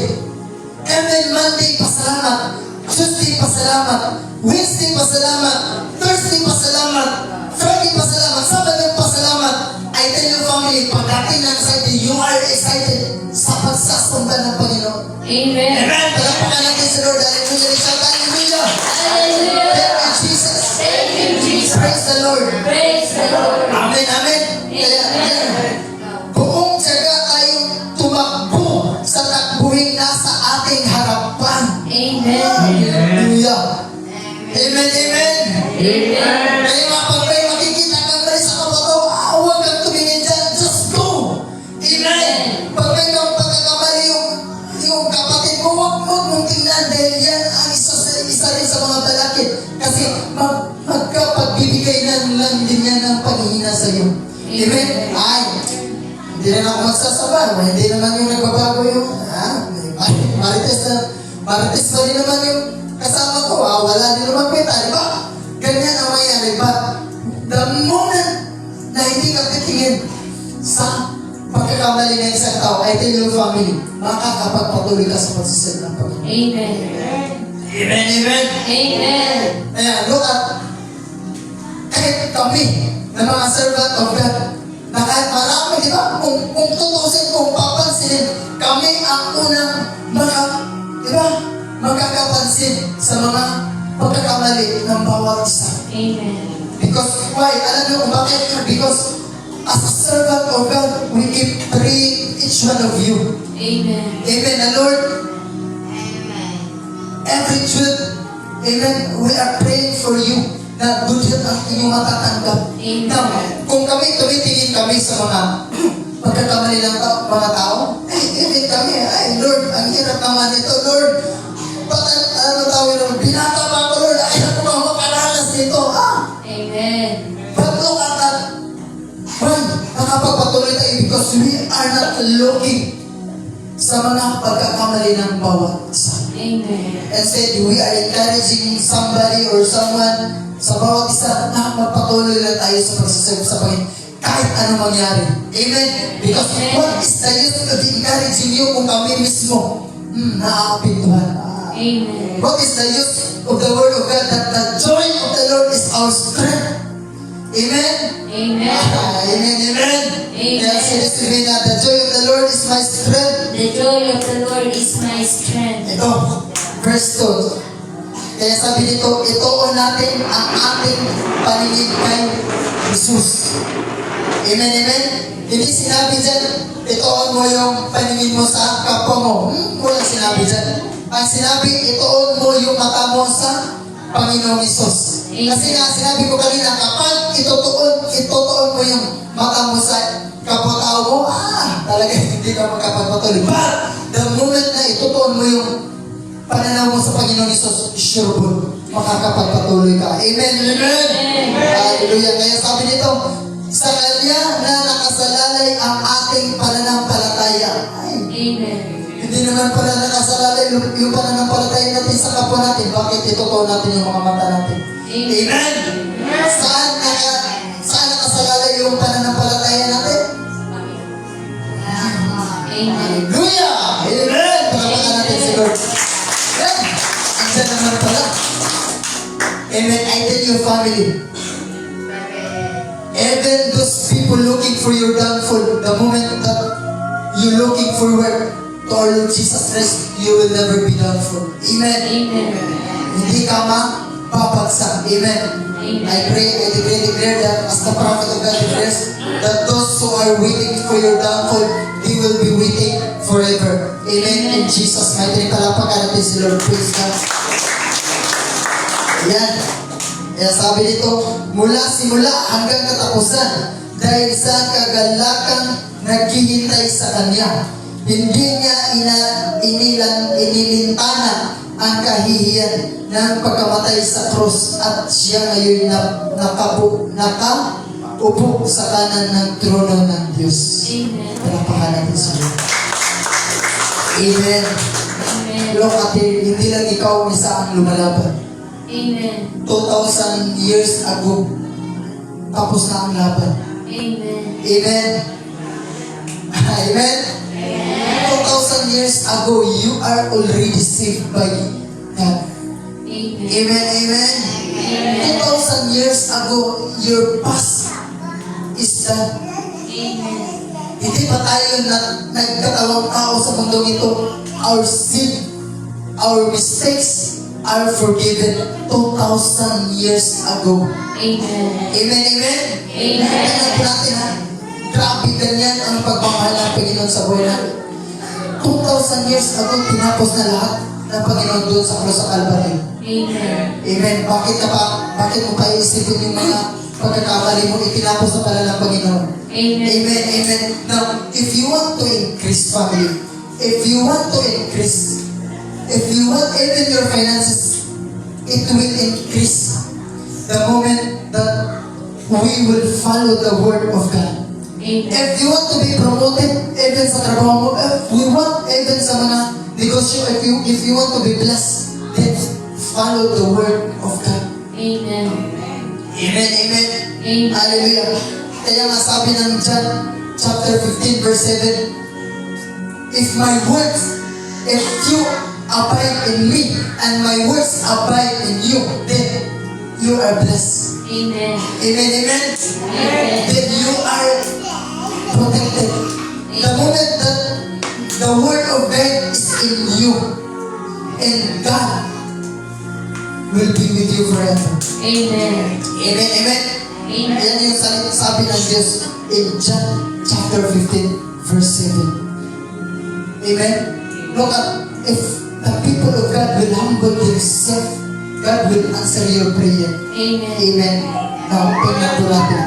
Every Monday, pasalamat. Tuesday, pasalamat. Wednesday, pasalamat. Thursday, pasalamat. Friday, pasalamat. Sabado, pasalamat. I tell you family, pagdating ng Sunday, you are excited sa pagsasamba ng Panginoon. Amen. Amen. Palapakan natin si Lord. Hallelujah. Shout hallelujah. Hallelujah. Thank you, Jesus. Thank you, Jesus. Praise the Lord. Praise the Lord. Amen, amen. Kaya, buong tiyaga tayong tumakbo sa takbuhin nasa ating harapan. Amen. Hallelujah. Amen, amen. Amen. Kaya nga pag may makikita kang mali sa kabato, huwag kang tumingin dyan. Just go. Amen. Pag may pagkakamali yung kapatid mo, huwag mong tingnan dahil yan ang isa sa Kasi magkapagbibigay lang din yan ng paghihina sa iyo. Amen? Ay, hindi rin ako magsasaba. Hindi naman yung nagbabago yung, marites pa rin naman yung kasama ko. Wala din naman peta, di ba? Ganyan ang mayari. But the moment na hindi ka titingin sa pagkakamali ng isang tao, I tell you, family, makakapagpatuloy ka sa pagsiserve ng Panginoon. Amen. Amen, amen. Amen. Kaya, look at, kahit kami, na mga servant of God, na kahit marami, di ba? Kung tutusin, kung papansinin, kami ang unang di ba? Magkakapansin sa mga pagkakamali ng bawat isa. Amen. Because, why? Alam niyo kung bakit? Because, as a servant of God, we keep praying each one of you. Amen. Amen. And Lord, every truth, amen, we are praying for you na good health ang inyong matatanggap. Amen. Now, kung kami tumitingin kami sa mga pagkakamali ng mga tao, amen kami, Lord, ang hirap naman ito, Lord. Ano tawin Lord? Binata pa ako, Lord. Ayaw ko ba makaranas nito? Amen. But look at that. Why? Nakapagpatuloy tayo because we are not looking sa mga pagkakamali ng bawat isa. Amen. Instead, we are encouraging somebody or someone sa bawat isa na magpatuloy lang tayo sa pagsasabi sa Panginoon kahit anong mangyari. Amen? Because what is the use of encouraging you kung kami mismo naaapintuhan? Amen. What is the use of the word of God that the joy of the Lord is our strength? Amen? Amen. Amen, amen. Amen. Kaya sinasabi na, the joy of the Lord is my strength. The joy of the Lord is my strength. Ito, verse 2. Kaya sabi dito, ituon natin ang ating paningin kay Jesus. Amen, amen? Hindi sinabi dyan, ituon mo yung paningin mo sa kapwa mo. Walang sinabi dyan. Ang sinabi, ituon mo yung mata mo sa Panginoong Isus. Kasi nga, sinabi ko kanina, kapag itutuon mo yung mata mo sa kapwa-tao mo, talaga hindi ka magkapagpatuloy. But, the moment na itutuon mo yung pananaw mo sa Panginoong Isus, sure po, makakapagpatuloy ka. Amen, amen. Hallelujah. Kaya sabi nito, sa Kanya na nakasalalay ang ating pananampalataya. Amen. Hindi naman pala nakasalalay yung pananampalataya natin sa kapwa natin. Bakit itutuon natin yung mga mata natin? Amen. Saan nakasalalay yung pananampalataya natin? Amen. Hallelujah! Amen! Pagkapakan natin si Lord. Yan! Andiyan naman pala. Amen. I tell you, family. Even those people looking for your downfall, the moment that you're looking forward to our Lord Jesus Christ, you will never be downfall. Amen. Amen. Hindi ka mapapagsak. Amen. Amen. I pray, I declare that as the prophet of God declares, that those who are waiting for your downfall, they will be waiting forever. Amen. In Jesus' mighty name, palapakan natin si Lord. Praise God. Yan. Kaya sabi dito, mula simula hanggang katapusan, dahil sa kagalakang naghihintay sa Kanya, hindi niya inilintana ang kahihiyan ng pagkamatay sa krus at siya ngayon nakaupo sa kanan ng trono ng Diyos. Amen. Palapakan natin sa Lord. Amen. Amen. Look at it, hindi lang ikaw isa ang lumalaban. Amen. 2,000 years ago, tapos na ang laban. Amen. Amen. Amen. 2,000 years ago, you are already saved by God. Amen. Amen, amen. 2,000 years ago, your past is done. Amen. Hindi pa tayo nagkatawang tao sa mundo ito. Our sin, our mistakes are forgiven 2,000 years ago. Amen. Amen, amen. Amen. Tingnan po natin ha. Grabe ganyan ang pagmamahal ng Panginoon sa buhay natin. 2,000 years ago, tinapos na lahat ng Panginoon doon sa krus sa Calvary. Amen. Amen. Bakit mo pa iisipin yung mga pagkakamali mo, itinapos na pala ng Panginoon? Amen. Amen, amen. Now, if you want to increase family, if you want even your finances, it will increase the moment that we will follow the word of God. Amen. If you want to be promoted, even sa trabaho mo, if we want, even sa mga negosyo, if you want to be blessed, then follow the word of God. Amen. Amen, amen. Amen. Hallelujah. Kaya nga sabi ng John chapter 15 verse 7, if you abide in me, and my words abide in you, then you are blessed. Amen. Amen, amen. Amen. Then you are protected. The moment that the word of God is in you, and God will be with you forever. Amen. Amen, amen. Amen. Yan yung sabi ng Diyos in John chapter 15 verse 7. Amen. Look at, if the people of God will humble themselves, God will answer your prayer. Amen. Amen. Now, tingnan po natin.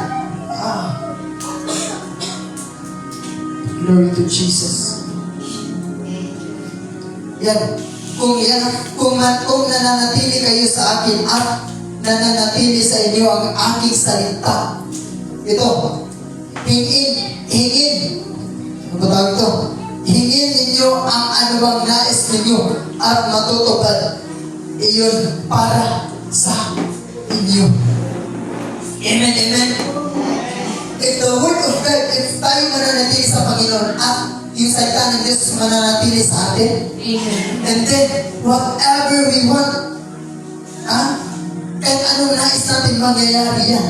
Glory to Jesus. Kung nananatili kayo sa akin at nananatili sa inyo ang aking salita. Ito, hingin. Ano ba tawag ito? Hingin ninyo ang anumang nais ninyo at matutupad. Iyon para sa inyo. Amen, amen. If the word of God, if tayo mananatili sa Panginoon at yung salita ng Diyos mananatili sa atin, Amen. and then whatever we want, kahit anong nais natin mangyayari yan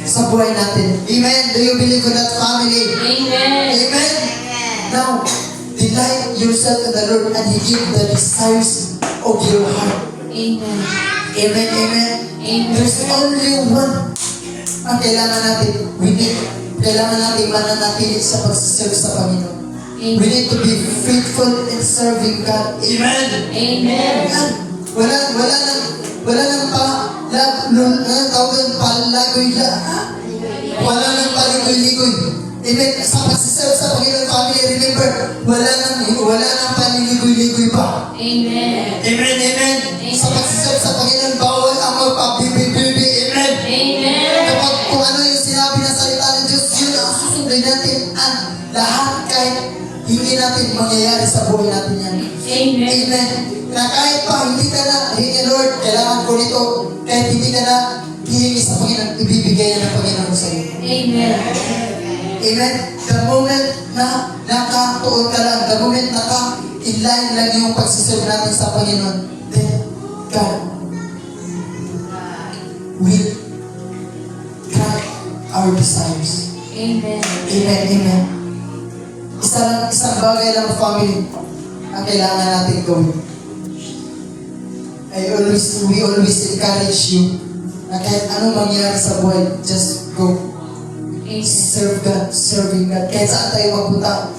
sa buhay natin. Amen. Do you believe in that, family? Amen. Amen. Now, delight yourself in the Lord and He give the desires of your heart. Amen. Amen, amen. Amen. There's only one ang kailangan natin. Kailangan natin mananatili sa pagsiserve sa Panginoon. Amen. We need to be faithful in serving God. Amen. Amen. Amen. Wala nang wala nang paligoy-ligoy. Amen. Sa pagsiserve sa Panginoon, family, remember, wala nang paliligoy-ligoy pa. Amen. Amen, amen. Sa pagsiserve sa Panginoon, bawal ang magpabibi-bibi. Amen. Amen. Kapag kung ano yung sinabi ng salita ng Diyos, yun ang susundin natin. Ang lahat kahit hindi natin mangyayari sa buhay natin yan. Amen. Amen. Na kahit pa hindi ka na, hingi Lord, kailangan ko nito, kahit hindi ka na hihingi sa Panginoon, ibibigay yan ng Panginoon sa iyo. Amen. Amen. The moment na nakatuon ka lang, the moment naka-inline lang yung pagsiserve natin sa Panginoon, then God will grant our desires. Amen. Amen, amen. Isang bagay lang, family, ang kailangan natin gawin. We always encourage you na kahit anong mangyari sa buhay, just go. Amen. Serve God, serving God. Kahit saan tayo magpunta.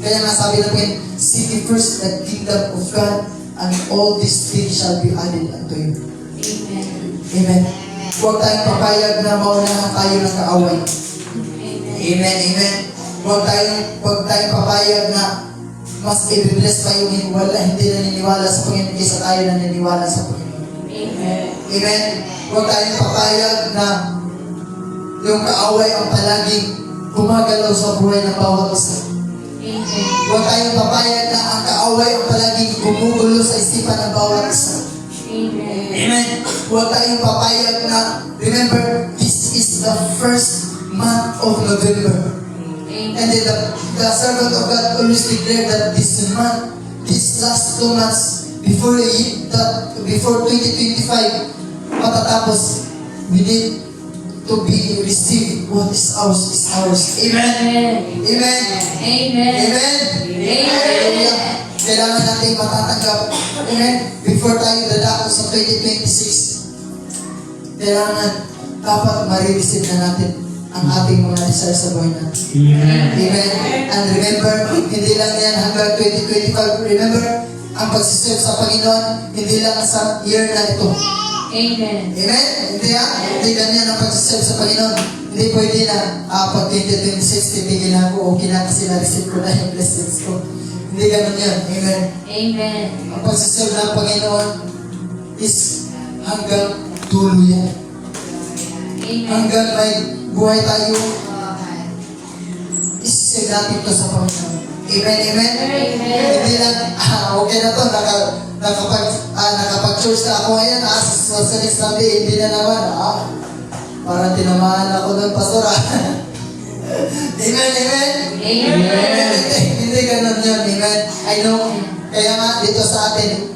Kaya nga sabi natin, seek ye first the kingdom of God, and all these things shall be added unto you. Amen. Amen. Huwag tayong papayag na maunahan tayo ng kaaway. Amen. Amen, amen. Huwag tayong papayag na mas i-bless pa yung hindi naniniwala sa Panginoon kaysa tayo naniniwala sa Panginoon. Amen. Amen. Huwag tayong papayag na yung kaaway ang palaging gumagalaw sa buhay ng bawat isa. Amen. Huwag tayong papayag na ang kaaway ang palaging gumugulo sa isipan ng bawat isa. Amen. Amen. Huwag tayong papayag na, remember, this is the first month of November. And then the servant of God always declared that this month, these last 2 months, before 2025 matatapos, we need to be received what is ours is ours. Amen. Amen. Amen. Amen. Hallelujah. Kailangan natin matatanggap. Amen. Before tayo dadako sa 2026, kailangan dapat ma-receive na natin ang ating mga desire sa buhay natin. Amen. Amen. And remember, hindi lang yan hanggang 2025. Remember, ang pagsiserve sa Panginoon, hindi lang sa year na ito. Amen. Amen? Hindi hindi ganyan ang pagsiserve sa Panginoon. Hindi pwede na, pag 2026, titigil na ako, okay na kasi na-receive ko na yung blessings ko. Hindi ganun yan. Amen. Amen. Ang pagsiserve ng Panginoon is hanggang dulo yan. Amen. Hanggang may buhay tayo, isisig natin ito sa Panginoon. Amen, amen? Amen. Hindi lang, okay na to, nakapag-church na ako ngayon, sa next Sunday, hindi na naman, parang tinamaan ako ng pastor, Amen, amen? Amen. Hindi ganun yun, amen? I know, kaya nga dito sa atin,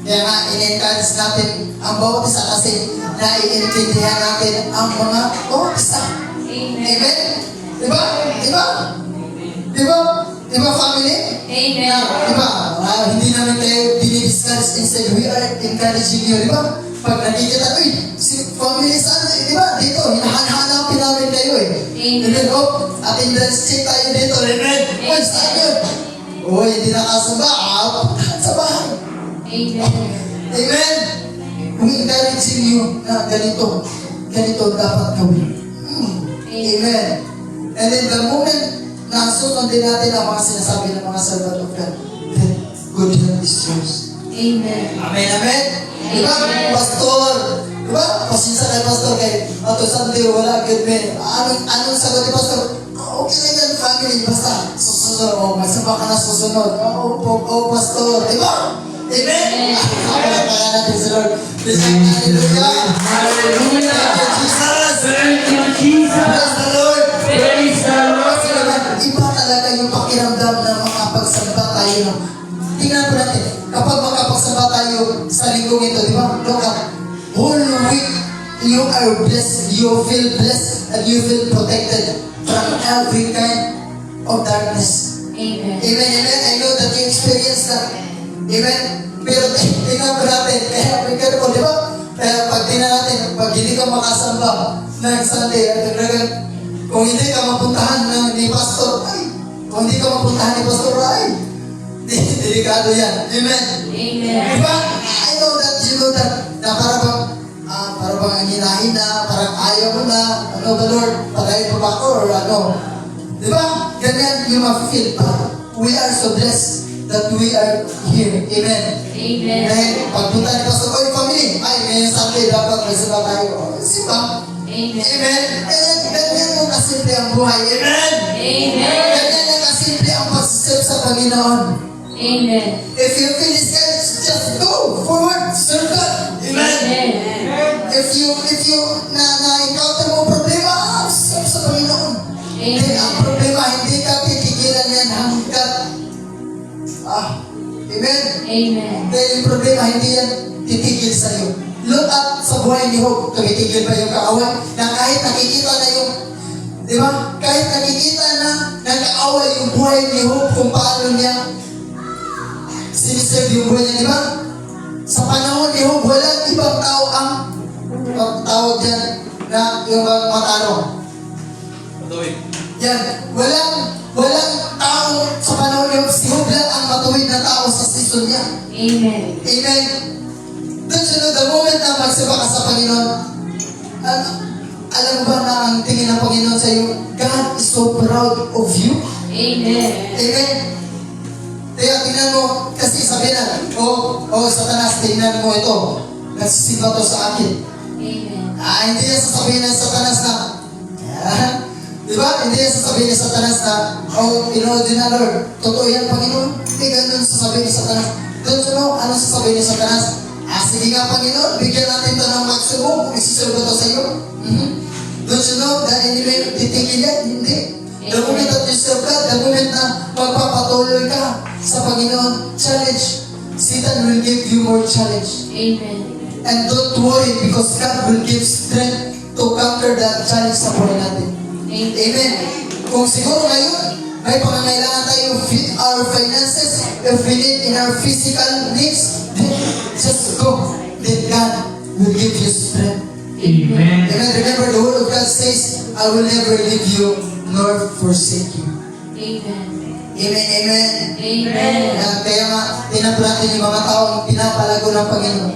kaya nga in-encourage natin ang bawat isa kasi naiintindihan natin ang mga bawat isa. Amen. Amen? Diba? Diba? Diba? Diba family? Amen. Diba? Hindi namin kayo dinidiscuss, instead we are encouraging you. Diba? Pag nakikita, si family saan? Diba? Dito, hinahanapin namin kayo eh. Amen. Amen. Attendance check tayo dito. Amen. Oy, saan yun? Oy, hindi nakasamba. Sa bahay. Amen. Amen. We encouraging you na ganito dapat gawin. Amen. And then the moment na susundin natin ang mga sinasabi ng mga servant of God, then good health is yours. Amen. Amen, amen. Diba? Amen. Pastor. Diba? Pasensya kay pastor kay ato Sunday wala good man. Anong sagot ni pastor? Okay lang yan family. Basta susunod. May samba ka na susunod. Pastor. Diba? Amen. Kaya natin si Lord. Hallelujah. Hallelujah. Thank you, Jesus. Thank you, Praise Jesus. the Lord. Praise the Lord. Kasi naman, iba talaga yung pakiramdam na makapagsamba tayo. Tingnan po natin, kapag makapagsamba tayo sa linggong ito, di ba? Look at, whole week, you are blessed, you feel blessed, and you feel protected from every kind of darkness. Amen. Amen, amen. I know that you experience that. Amen. Pero tingnan po natin, kaya may careful, di ba? Kaya pag tingnan natin, pag hindi ka makasamba ng Sunday, at kung hindi ka mapuntahan ni Pastor, kung hindi ka mapuntahan ni Pastor, delikado yan. Amen. Amen. Diba? I know that you know that na para bang ang hinahin na, parang ayaw mo na, ano ba Lord, palayin pa ba ako or ano? Diba? Ganyan yung ma-feel. We are so blessed that we are here. Amen. Amen. Dahil pagpunta ni Pastor, oy family, ngayon Sunday dapat may sila tayo. Simba. Amen. Amen. Ganyan mo kasimple ang buhay. Amen. Amen. Ganyan lang kasimple ang pagsisip sa Panginoon. Amen. If you feel discouraged, just go forward. Serve God. Amen. Amen. If you na-encounter mo problema, serve sa Panginoon. Amen. Dahil ang problema, hindi ka titigilan yan hanggat. Amen. Amen. Dahil yung problema, hindi yan titigil sa iyo. Look at sa buhay ni Job, tumitigil ba yung kaaway? Na kahit nakikita na yung, di ba? Kahit nakikita na nag-aaway yung buhay ni Job kung paano niya siniserve yung buhay niya, di ba? Sa panahon ni Job, walang ibang tao ang tawag dyan na yung mga matanong. Yan, walang tao sa panahon ni Job, si Job lang ang matuwid na tao sa season niya. Amen. Amen. Don't you know, the moment na magsaba ka sa Panginoon, alam mo ba na ang tingin ng Panginoon sa iyo, God is so proud of you. Amen. Amen. Kaya tingnan mo, kasi sabi na, Satanas, tingnan mo ito. Nagsisimba to sa akin. Amen. Hindi yan sasabihin ng Satanas na, di ba? Hindi yan sasabihin ng Satanas na, pinood din na Lord. Totoo yan, Panginoon. Hindi ganun sasabihin ng Satanas. Don't you know, ano sasabihin ng Satanas? Sige nga, Panginoon, bigyan natin ito ng maximum. Isiserve to sa iyo. Don't you know, the enemy, titigil yan? Hindi. The moment that you serve God, the moment na magpapatuloy ka sa Panginoon, challenge. Satan will give you more challenge. Amen. And don't worry because God will give strength to conquer that challenge sa buhay natin. Amen. Kung siguro ngayon, may pangangailangan tayo fit our finances, if we need in our physical needs, then just go. Then God will give you strength. Amen. Amen. Remember, the word of God says, I will never leave you nor forsake you. Amen. Amen, amen. Amen. Kaya nga, tinatlo natin yung mga taong pinapalago ng Panginoon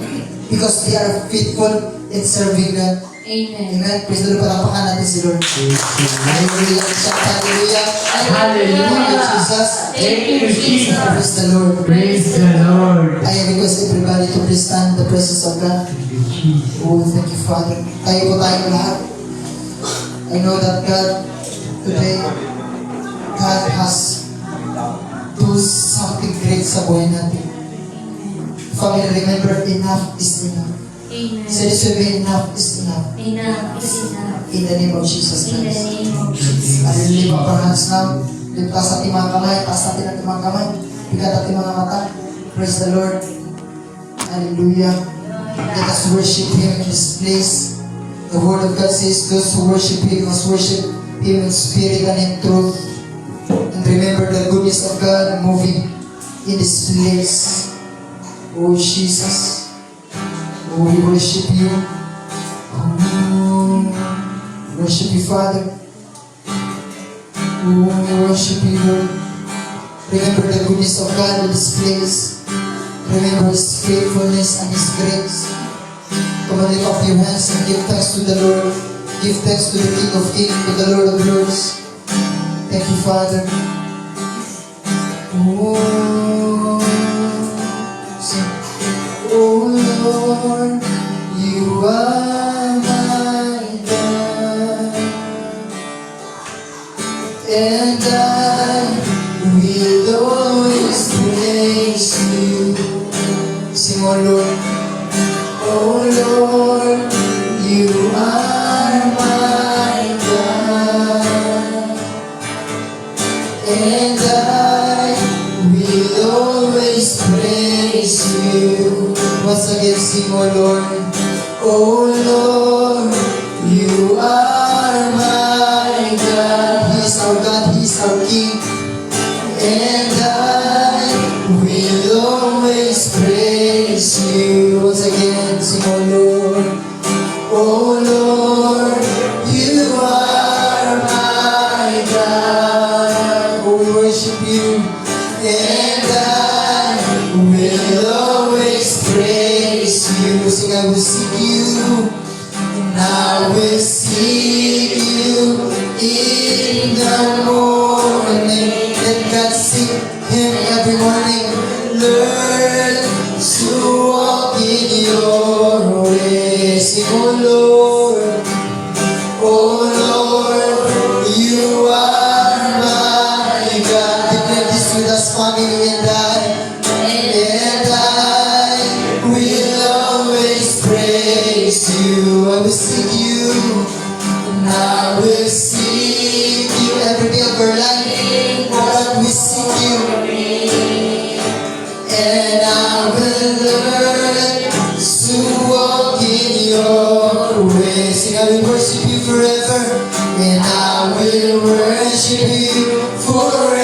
because they are faithful in serving God. Amen. Amen. Praise the Lord. Palapakan natin si Lord. Hallelujah. Hallelujah. Hallelujah. Jesus. Thank you, Jesus. Praise the Lord. Praise the Lord. I request everybody to please stand in the presence of God. Thank you, Jesus. Oh, thank you, Father. Tayo po tayong lahat. I know that God, today, God has do something great sa buhay natin. Family, remember, enough is enough. Amen. Say this with me, enough is enough. Enough is enough. In the name of Jesus In the Christ. name of Jesus. Hallelujah. Lift up our hands now. Lift us ating mga kamay. Taas natin ating mga kamay. Pigat ating mga mata. Praise the Lord. Hallelujah. Let us worship Him in this place. The Word of God says, those who worship Him must worship Him in spirit and in truth. And remember the goodness of God moving in this place. Oh Jesus. Oh, we worship You. Oh, worship You, Father. Oh, we worship You, Lord. Remember the goodness of God in this place. Remember His faithfulness and His grace. Come on, lift up your hands and give thanks to the Lord. Give thanks to the King of Kings, to the Lord of Lords. Thank You, Father. Oh, sing. Oh Lord, You are my God, and I will always praise You. Sing, oh Lord. Oh Lord, You are my God, and I will always praise You. Once again, sing, oh Lord. Oh Lord, You are my God. He is our God, He is our King, and I will always praise You. Once again, sing, oh Lord. Oh Lord, You are my God. Oh, we worship You, and I will always praise You. Sing, I will seek You, and I will seek You in the morning. Let God seek Him every morning. Learn to walk in Your way. Sing, oh Lord. Oh Lord, You are my God. Declare this with us, family, and I will always praise You. I will seek You, and I will seek You every day of our life. God, we seek You, and I will learn to walk in Your way. Sing, I will worship You forever, and I will worship You forever.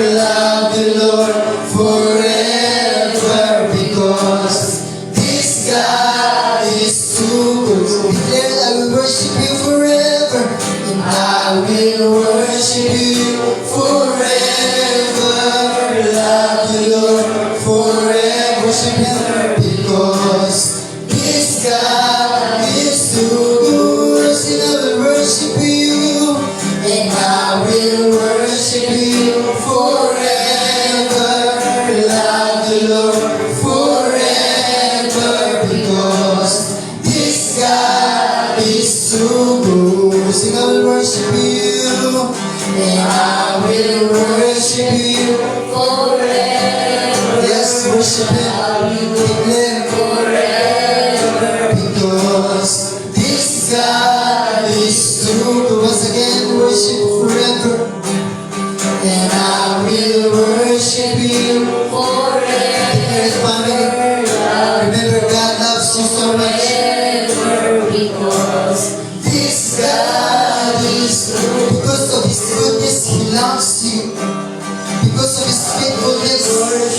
Love the Lord forever, because this God is too good. Declare, I will worship You forever, and I will worship You forever. Love the Lord forever. Worship Him, because this God is too good. Sing, I will worship You, and I will worship You forever. Love the Lord forever, because this God is too good. Sing, I will worship You, and I will worship You forever. Yes, worship Him. Declare forever, because this God is true. Once again, worship forever, and I will worship You forever. Declare it, family. Remember, God loves you so much, because this God is true. Because of His goodness, He loves you. Because of His faithfulness,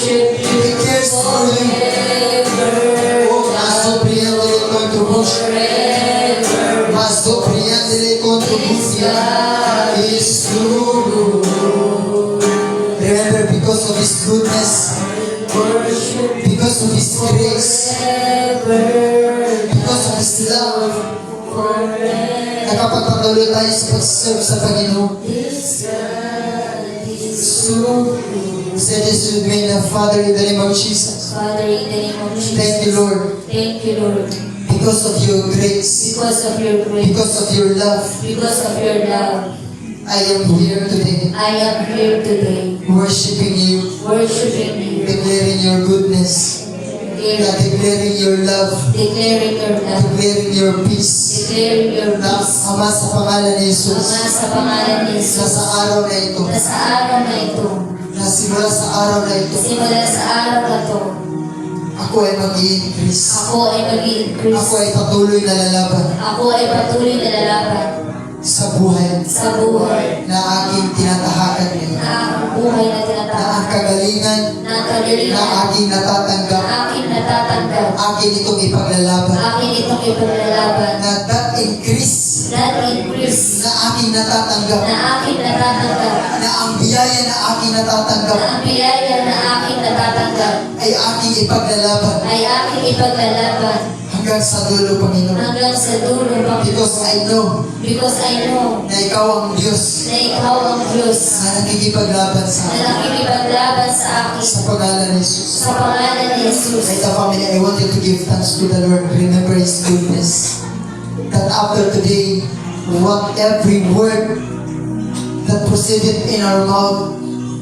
He cares for you. Oh, Maso Priandele Contribution. Maso Priandele Contribution is true. Remember, because of His goodness, because of His grace, because of His love, nakapagpatuloy tayo sa pag-serve sa Panginoon. So, say this with me, Father, in the name of Jesus. Father, in the name of Jesus. Thank You, Lord. Thank You, Lord. Because of your grace, because of your grace, because of your love, because of your love, I am here today, I am here today, worshiping you, worshiping you, declaring your goodness, declaring your love, declaring your love, declaring your peace. declaring your Na peace. Ama, sa pangalan ni Ama, Jesus, sa pangalan ni na Jesus, sa araw na ito, na sa araw na ito, na simula sa araw na ito, simula sa araw na ito, ako ay mag-i-increase. ako ay mag-i-increase. Ako ay patuloy na lalaban Ako ay patuloy na lalaban sa buhay sa buhay na aking tinatahakan ngayon. na aking buhay na Na tinatawag, ang kagalingan na ang na kagalingan aking natatanggap, na aking natatanggap, akin itong ipaglalaban. akin itong ipaglalaban, Na that increase that increase na aking natatanggap, na aking natatanggap, na ang biyaya na aking natatanggap na ang biyaya na aking natatanggap, ay aking ipaglalaban ay aking ipaglalaban hanggang sa dulo, Panginoon. hanggang sa dulo, Because I know because I know na ikaw ang Diyos na ikaw ang Diyos na nakikipaglaban sa na akin. nakikipaglaban sa akin Sa pangalan ni Jesus. sa pangalan ni Jesus. Right now, family, I want you to give thanks to the Lord. Remember His goodness. That after today, what every word that proceeded in our mouth,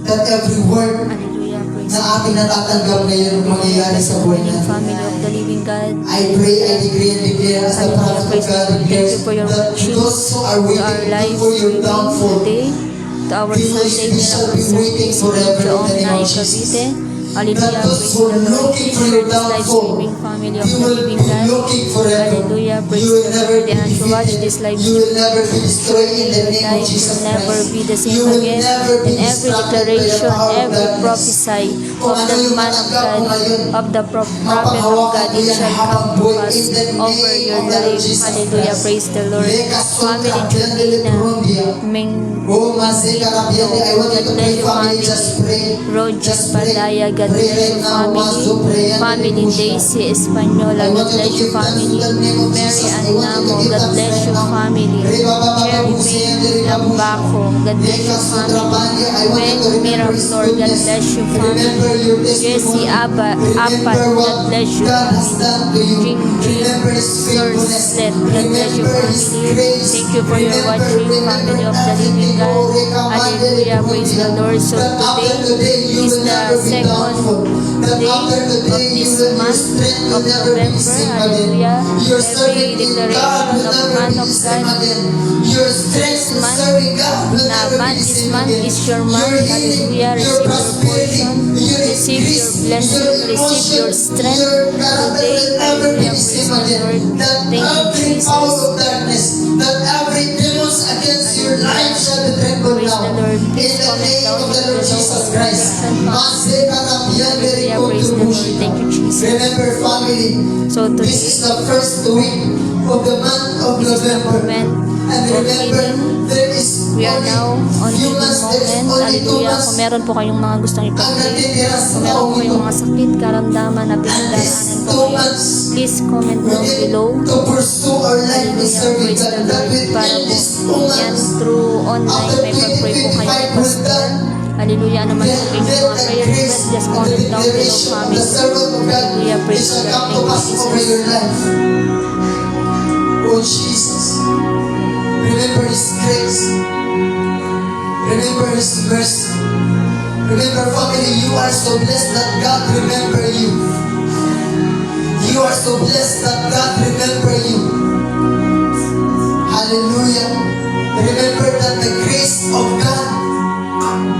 that every word Hallelujah. Praise na ating natatanggap ngayon mangyayari sa buhay the natin. family of the living God. I pray, I decree and declare as the prophet of God declares Thank you for your that to those who are to our waiting lives for your downfall, today, to our Sunday we shall be waiting forever in the name of Jesus. Hallelujah. That those Praise who are the Lord. looking for your This live downfall, streaming family of you the will living be God. looking forever. Hallelujah. Praise You will the never Lord. be And to watch defeated. this live You will never be destroyed in the name of life Jesus will never Christ. be the You same will again. never be And every distracted by the declaration, power of every darkness. prophesy Kung of ano the yung man of natanggap mo God, ngayon, of the prophet of mapahawakan God, mo it yan shall habang come to buhay pass in the over name your of the Lord life. Jesus Hallelujah. Christ. Praise the Lord. Leka Family sotra today pendele na prundia. Ming Oh, Mazeka Rabiende, I want you to pray, family, just pray. Roger Just pray. Padaya, God Pray bless right you now, Mazo, pray, family. and Family devotion. Daisy Espanola, I God want you to bless you give thanks family. to the name of Mary Jesus. I want you to Anamo, give God thanks bless right you now. family. Reba Baba Cherry Babusi and May Reba Busha. Lambaco, God bless Leka you Sutra family. Pandi, I want you to When remember His Miraflor, God goodness. bless you Remember family. your Jesse testimony. Apat, Remember God what bless you God has family. done to you. Jing Remember His faithfulness. Sorslet, God bless you Remember His family. grace. Thank you for your watching, family of the living God. Hallelujah, praise the Lord. So That after today you is will the never be second downful. That day after of today this your month strength will of never be the November. same again. Hallelujah. Your Every serving in God declaration will of never man be of the same God. again. Your strength in month, serving God will Na never be month, the this same month again. is your month. Your healing, Hallelujah. your Receive your prosperity, portion. your Receive increase, your blessing. your Receive emotion, your strength. your character Today, will never be hallelujah. the Praise same the again. Lord. That Thank you, every power Jesus. of darkness, that every demons against your life shall be trembled Praise now. the Lord. In Please the comment name down of the below Lord Jesus the Christ. protection box. Maseka Rabiande Hallelujah. Praise the Lord. Rekontubushita. Thank you, Jesus. Remember, family, So this today is the first week of the month of is the November. moment And of remember, healing. there is We are now on few healing months, there is moment. only 2 Hallelujah. months Kung meron po kayong mga gustong ang ipag-pray, natitira sa kung meron po taong kayong ito. mga sakit, karamdaman na And this pinagdaraanan po 2 ngayon, months, please comment we down need below. to pursue our life in Hallelujah. serving Praise the God. That Lord. within Para po these 2 yan months, through online, after may pag-pray po kayo kay 2025 will Pastor. done, Hallelujah. Ano man po then inyong let mga the prayer grace request, just and the comment down below declaration of family. the servant of God Hallelujah. it Praise shall God. come to Thank pass you, over Jesus. your life. Oh Jesus, remember His grace. Remember His mercy. Remember, family, you are so blessed that God remember you. You are so blessed that God remember you. Hallelujah. Remember that the grace of God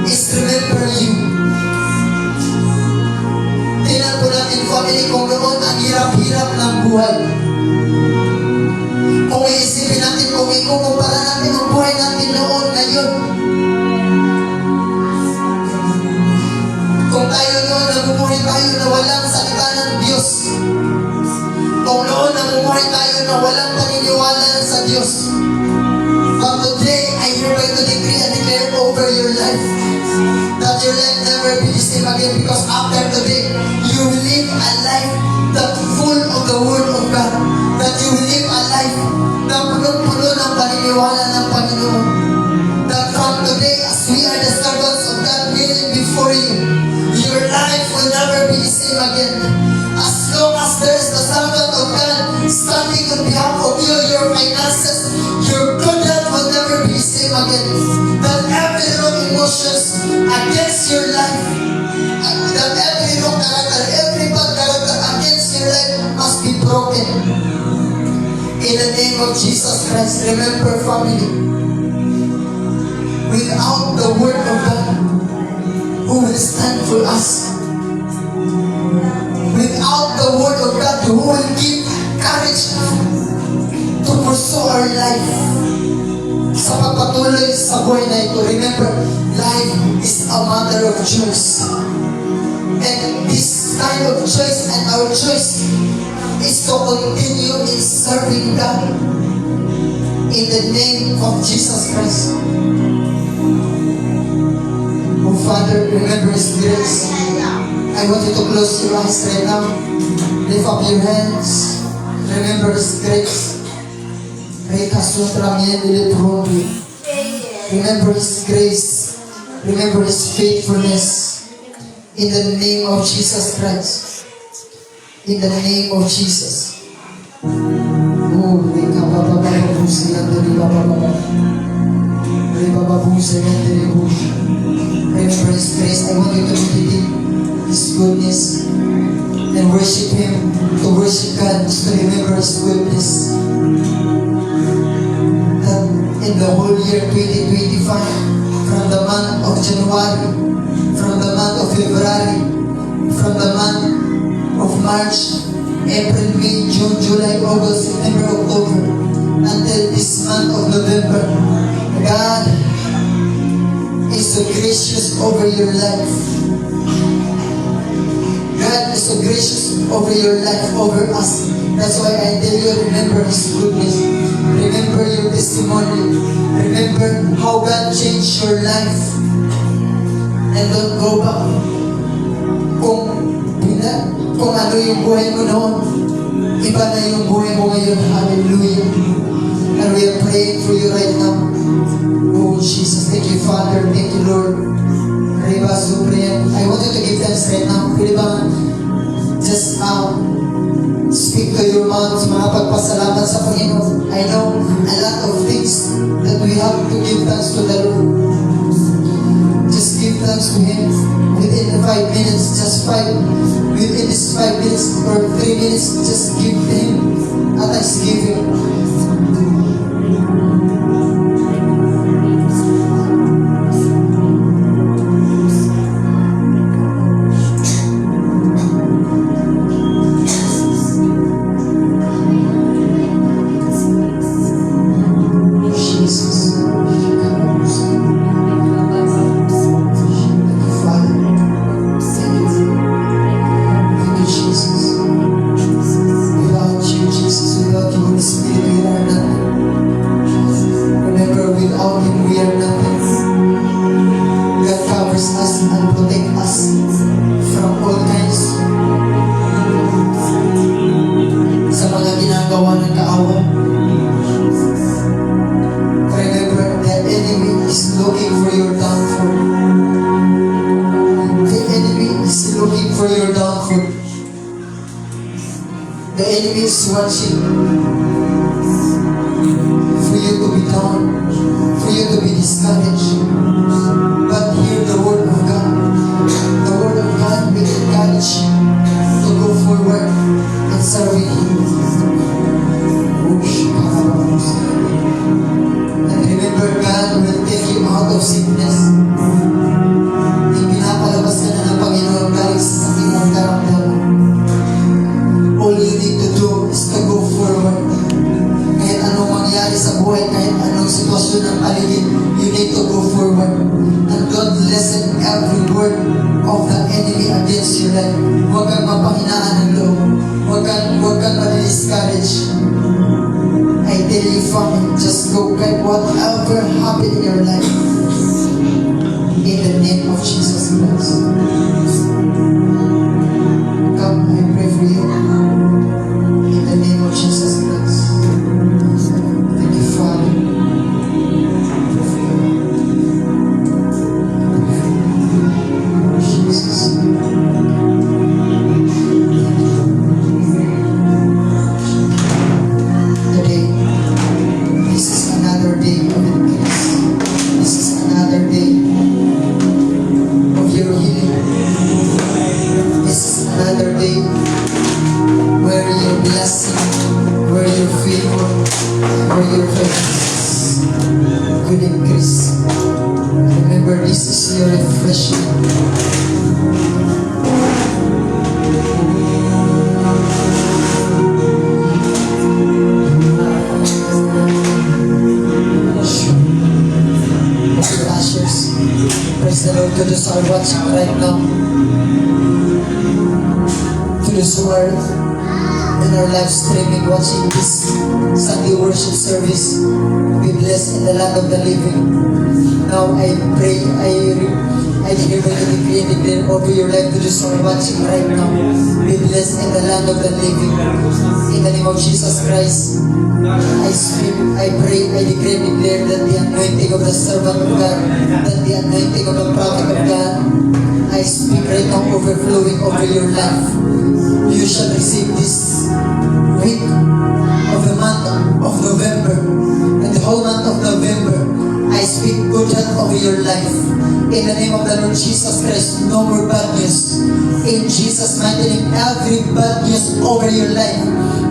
is remember you. Tingnan po natin, family, kung noon ang hirap-hirap ng buhay. Kung iisipin natin, kung ikukumpara natin ang buhay natin noon, ngayon. Kung tayo noon, namumuhay tayo na walang salita ng Diyos. Kung noon, namumuhay tayo na walang paniniwala sa Diyos. But today, I hereby to decree and declare over your life that your life never be the same again, because after today, you will live a life that full of the Word of God. That you will live a life na punong-puno ng paniniwala ng Panginoon. That from today, as we are the servants of God kneeling before you, your life will never be the same again. As long as there is the servant of God standing the name of Jesus Christ, remember family, without the word of God, who will stand for us? Without the word of God, who will give courage to pursue our life? Sa pagpatuloy sa buhay na ito, remember, life is a matter of choice. And this kind of choice and our choice is to continue in serving God in the name of Jesus Christ. Oh Father, remember His grace. I want you to close your eyes right now. Lift up your hands. Remember His grace. Remember His grace. Remember His faithfulness. In the name of Jesus Christ. In the name of Jesus. Oh, remember His grace. I want you to meditate His goodness and worship Him. To worship God is to remember His goodness. That in the whole year 2025, from the month of January, from the month of February, from the month of March, April, May, June, July, August, September, October, until this month of November, God is so gracious over your life. God is so gracious over your life, over us. That's why I tell you, remember His goodness. Remember your testimony. Remember how God changed your life. And don't go back. Kung ano yung buhay mo noon, iba na yung buhay mo ngayon. Hallelujah. And we are praying for you right now. Oh Jesus, thank you Father, thank you Lord. Reba Supreme. I want you to give thanks right now. Pwede ba just speak to your mouth, mga pagpasalamat sa Panginoon. I know a lot of things that we have to give thanks to the Lord. Just give thanks to Him within 5 minutes, within this 5 minutes or 3 minutes, just give Him a thanksgiving. The enemy is watching for you to be down, for you to be discouraged. But hear the word of God. The word of God will encourage you to go forward and serving Him. And remember, God will take you out of sickness. Pinapalabas ka na ng Panginoon galing sa sakit ng karamdaman. All you need to do is to go forward. Kahit anong mangyari sa buhay, kahit anong sitwasyon ng paligid, you need to go forward. And don't listen every word of the enemy against your life. Huwag kang mapahinaan ng loob. Huwag kang ma-discourage. I tell you, family, just go get whatever happened in your life. In the name of Jesus Christ. Come, I pray for you. In the name of Jesus Christ. Thank you, Father. I pray for you. Jesus. Today, this is another day of increase. over your finances could increase. Remember, this is your refreshment. Okay, ushers, praise the Lord to those who are watching right now. To those who are in our live streaming watching this Sunday worship service, be blessed in the land of the living. Now I pray, I hereby decree and declare over your life to those who are watching right now. Be blessed in the land of the living. In the name of Jesus Christ, I speak, I pray, I decree and declare that the anointing of the servant of God, that the anointing of the prophet of God, I speak right now overflowing over your life. You shall receive this week of the month of November, and the whole month of November, I speak good health over your life. In the name of the Lord Jesus Christ, no more bad news. In Jesus' mighty name, every bad news over your life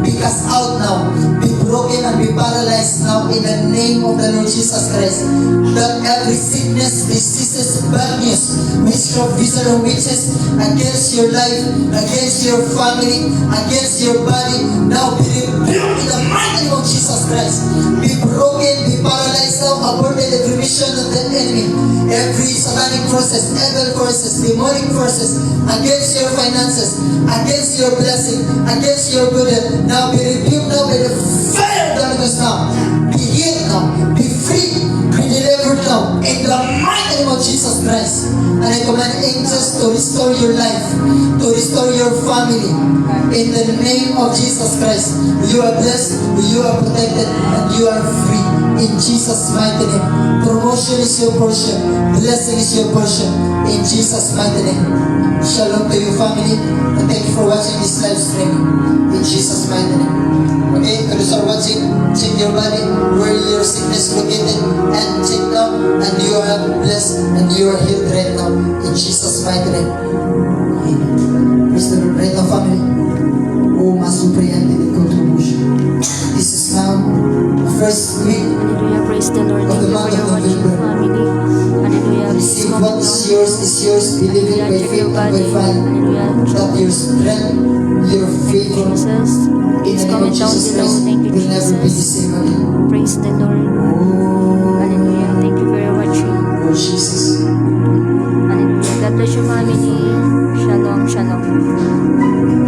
be cast out now, be broken and be paralyzed now in the name of the Lord Jesus Christ. That every sickness, diseases, bad news, witchcraft, wizard, and witches against your life, against your family, against your body, now be rebuked in the mighty name of Jesus Christ. Be broken, be paralyzed now, aborted every mission of the enemy, every satanic forces, evil forces, demonic forces against your finances, against your blessing, against your good health. Now be rebuked now by the fire of the Holy Ghost now. Be healed now, be free, be delivered now in the mighty name of Jesus Christ. And I command angels to restore your life, to restore your family in the name of Jesus Christ. You are blessed, you are protected, and you are free in Jesus' mighty name. Promotion is your portion, blessing is your portion in Jesus' mighty name. Shalom to you, family, and thank you for watching this live stream in Jesus' mighty name. Okay, to those who are watching, check your body, where your sickness located, and check now, and you are blessed and you are healed right now in Jesus' mighty name. Amen. Praise the Lord. Right now, family. Oh, masupriyan din contribution. This is now first week. Hallelujah, praise the Lord. Thank you for your watching family. Hallelujah, this is Receive coming what is yours is yours. Believe it by Hallelujah, check faith your and by body. faith. Hallelujah, That your strength, your favor, Jesus. in It's the name of coming down Jesus below. Christ Thank you, will never be the Jesus. same again. Praise the Lord. Oh,